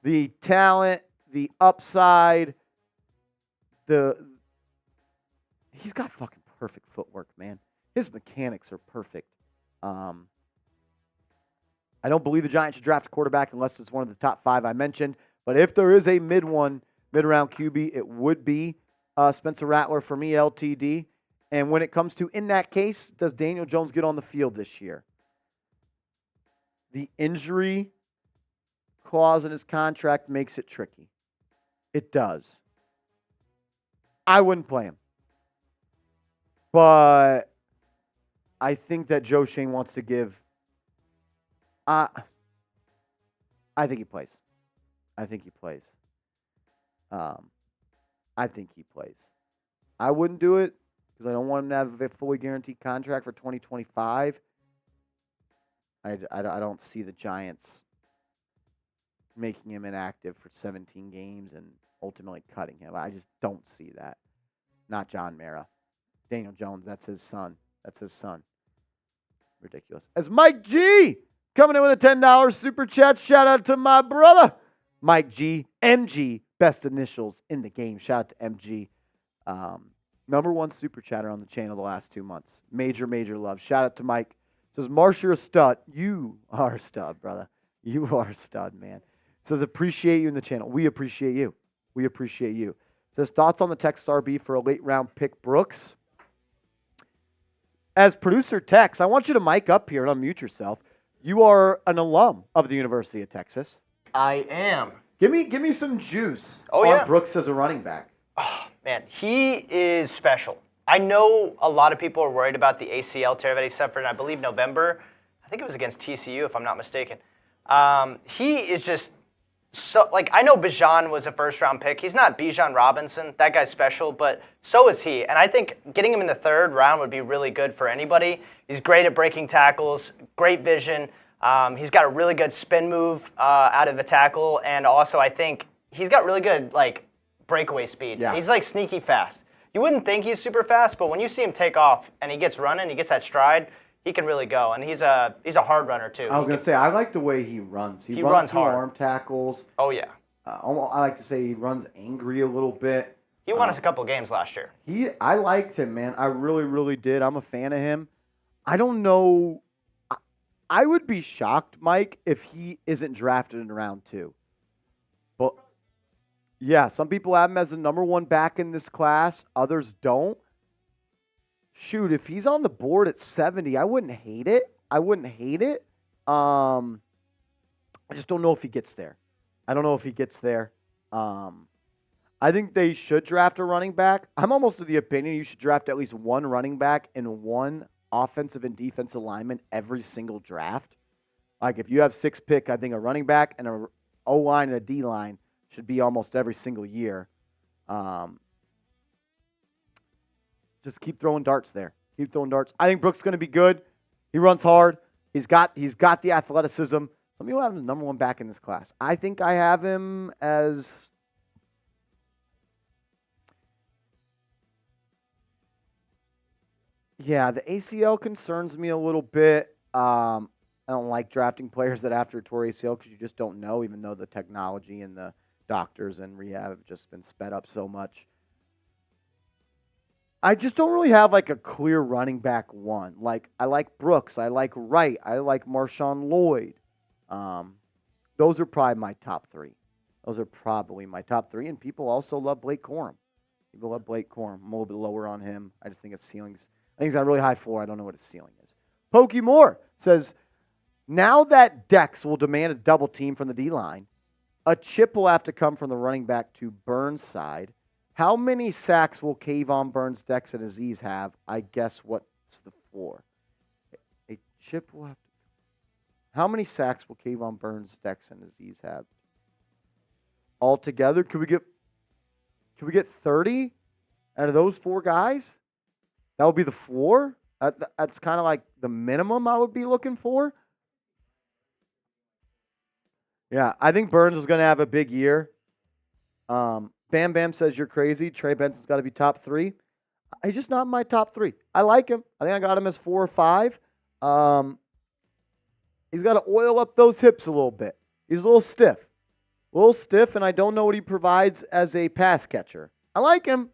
The talent, the upside, he's got fucking perfect footwork, man. His mechanics are perfect. I don't believe the Giants should draft a quarterback unless it's one of the top 5 I mentioned. But if there is a mid-round QB, it would be Spencer Rattler for me, LTD. And when it comes to, in that case, does Daniel Jones get on the field this year? The injury clause in his contract makes it tricky. It does. I wouldn't play him. But I think that Joe Schoen wants to give. I think he plays. I think he plays. I wouldn't do it because I don't want him to have a fully guaranteed contract for 2025. I don't see the Giants making him inactive for 17 games and ultimately cutting him. I just don't see that. Not John Mara. Daniel Jones, that's his son. Ridiculous. As Mike G coming in with a $10 super chat. Shout out to my brother, Mike G. MG, best initials in the game. Shout out to MG. Number 1 super chatter on the channel the last 2 months. Major love. Shout out to Mike. Says, Marsh, you're a stud. You are a stud, brother. You are a stud, man. Says, appreciate you in the channel. We appreciate you. Says, thoughts on the Tex RB for a late round pick, Brooks? As producer Tex, I want you to mic up here and unmute yourself. You are an alum of the University of Texas. I am. Give me some juice on Brooks as a running back. Oh, man, he is special. I know a lot of people are worried about the ACL tear that he suffered in, I believe, November. I think it was against TCU, if I'm not mistaken. He is just so, I know Bijan was a first-round pick. He's not Bijan Robinson. That guy's special, but so is he. And I think getting him in the 3rd round would be really good for anybody. He's great at breaking tackles, great vision. He's got a really good spin move out of the tackle, and also I think he's got really good, breakaway speed. Yeah. He's, sneaky fast. You wouldn't think he's super fast, but when you see him take off and he gets running, he gets that stride, he can really go, and he's a hard runner too. I was going to say, I like the way he runs. He runs through arm tackles. Oh, yeah. I like to say he runs angry a little bit. He won us a couple of games last year. I liked him, man. I really did. I'm a fan of him. I don't know. I would be shocked, Mike, if he isn't drafted in round 2. But, yeah, some people have him as the number 1 back in this class. Others don't. Shoot, if he's on the board at 70, I wouldn't hate it. I just don't know if he gets there. I think they should draft a running back. I'm almost of the opinion you should draft at least 1 running back and 1 offensive and defensive lineman every single draft. If you have 6 pick, I think a running back and a O-line and a D-line should be almost every single year. Just keep throwing darts there. I think Brooks is going to be good. He runs hard. He's got the athleticism. Some people have him the number 1 back in this class. I think I have him as the ACL concerns me a little bit. I don't like drafting players that after a torn ACL because you just don't know, even though the technology and the doctors and rehab have just been sped up so much. I just don't really have a clear running back 1. I like Brooks. I like Wright. I like Marshawn Lloyd. Those are probably my top 3. And people also love Blake Corum. I'm a little bit lower on him. I just think his ceiling's. I think he's got a really high floor. I don't know what his ceiling is. Pokey Moore says, now that Dex will demand a double team from the D-line, a chip will have to come from the running back to Burns' side. How many sacks will Kayvon Burns, Dex, and Aziz have? I guess what's the floor? A chip will have to. How many sacks will Kayvon Burns, Dex, and Aziz have? Altogether, could we get Can we get 30 out of those 4 guys? That would be the floor. That's kind of like the minimum I would be looking for. Yeah, I think Burns is going to have a big year. Bam Bam says you're crazy. Trey Benson's got to be top 3. He's just not in my top 3. I like him. I think I got him as 4 or 5. He's got to oil up those hips a little bit. He's a little stiff. And I don't know what he provides as a pass catcher. I like him.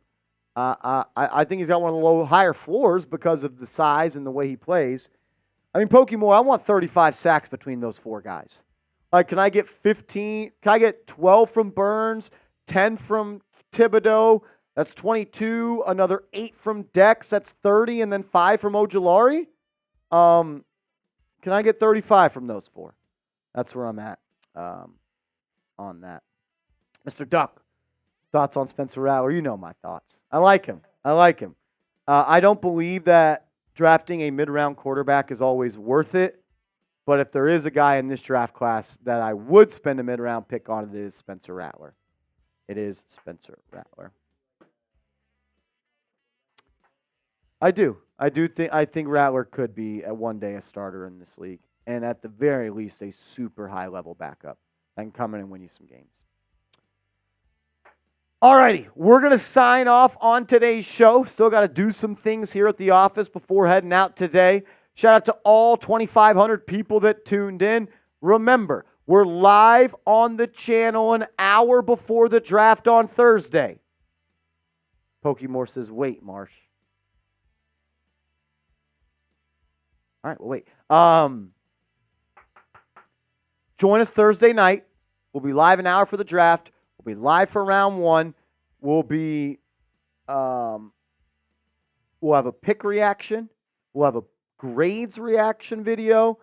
I think he's got one of the higher floors because of the size and the way he plays. I mean, Pokemore, I want 35 sacks between those 4 guys. Like, can I get 15? Can I get 12 from Burns, 10 from Thibodeau? That's 22. Another 8 from Dex. That's 30. And then 5 from Ojulari. Can I get 35 from those 4? That's where I'm at on that. Mr. Duck, thoughts on Spencer Rattler? You know my thoughts. I like him. I don't believe that drafting a mid-round quarterback is always worth it. But if there is a guy in this draft class that I would spend a mid-round pick on, it is Spencer Rattler. It is Spencer Rattler. I think Rattler could be one day a starter in this league, and at the very least a super high level backup that can come in and win you some games. Alrighty, we're gonna sign off on today's show. Still got to do some things here at the office before heading out today. Shout out to all 2,500 people that tuned in. Remember, we're live on the channel an hour before the draft on Thursday. Pokemore says, wait, Marsh. All right, well, wait. Join us Thursday night. We'll be live an hour for the draft. We'll be live for round 1. We'll have a pick reaction. We'll have a grades reaction video.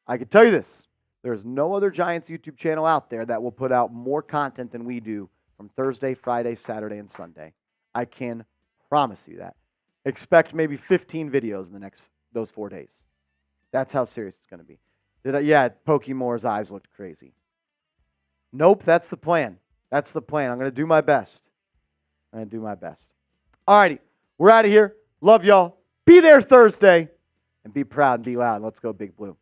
I can tell you this. There's no other Giants YouTube channel out there that will put out more content than we do from Thursday, Friday, Saturday, and Sunday. I can promise you that. Expect maybe 15 videos in those 4 days. That's how serious it's going to be. Pokemore's eyes looked crazy. Nope, that's the plan. I'm going to do my best. All righty, we're out of here. Love y'all. Be there Thursday. And be proud and be loud. Let's go Big Blue.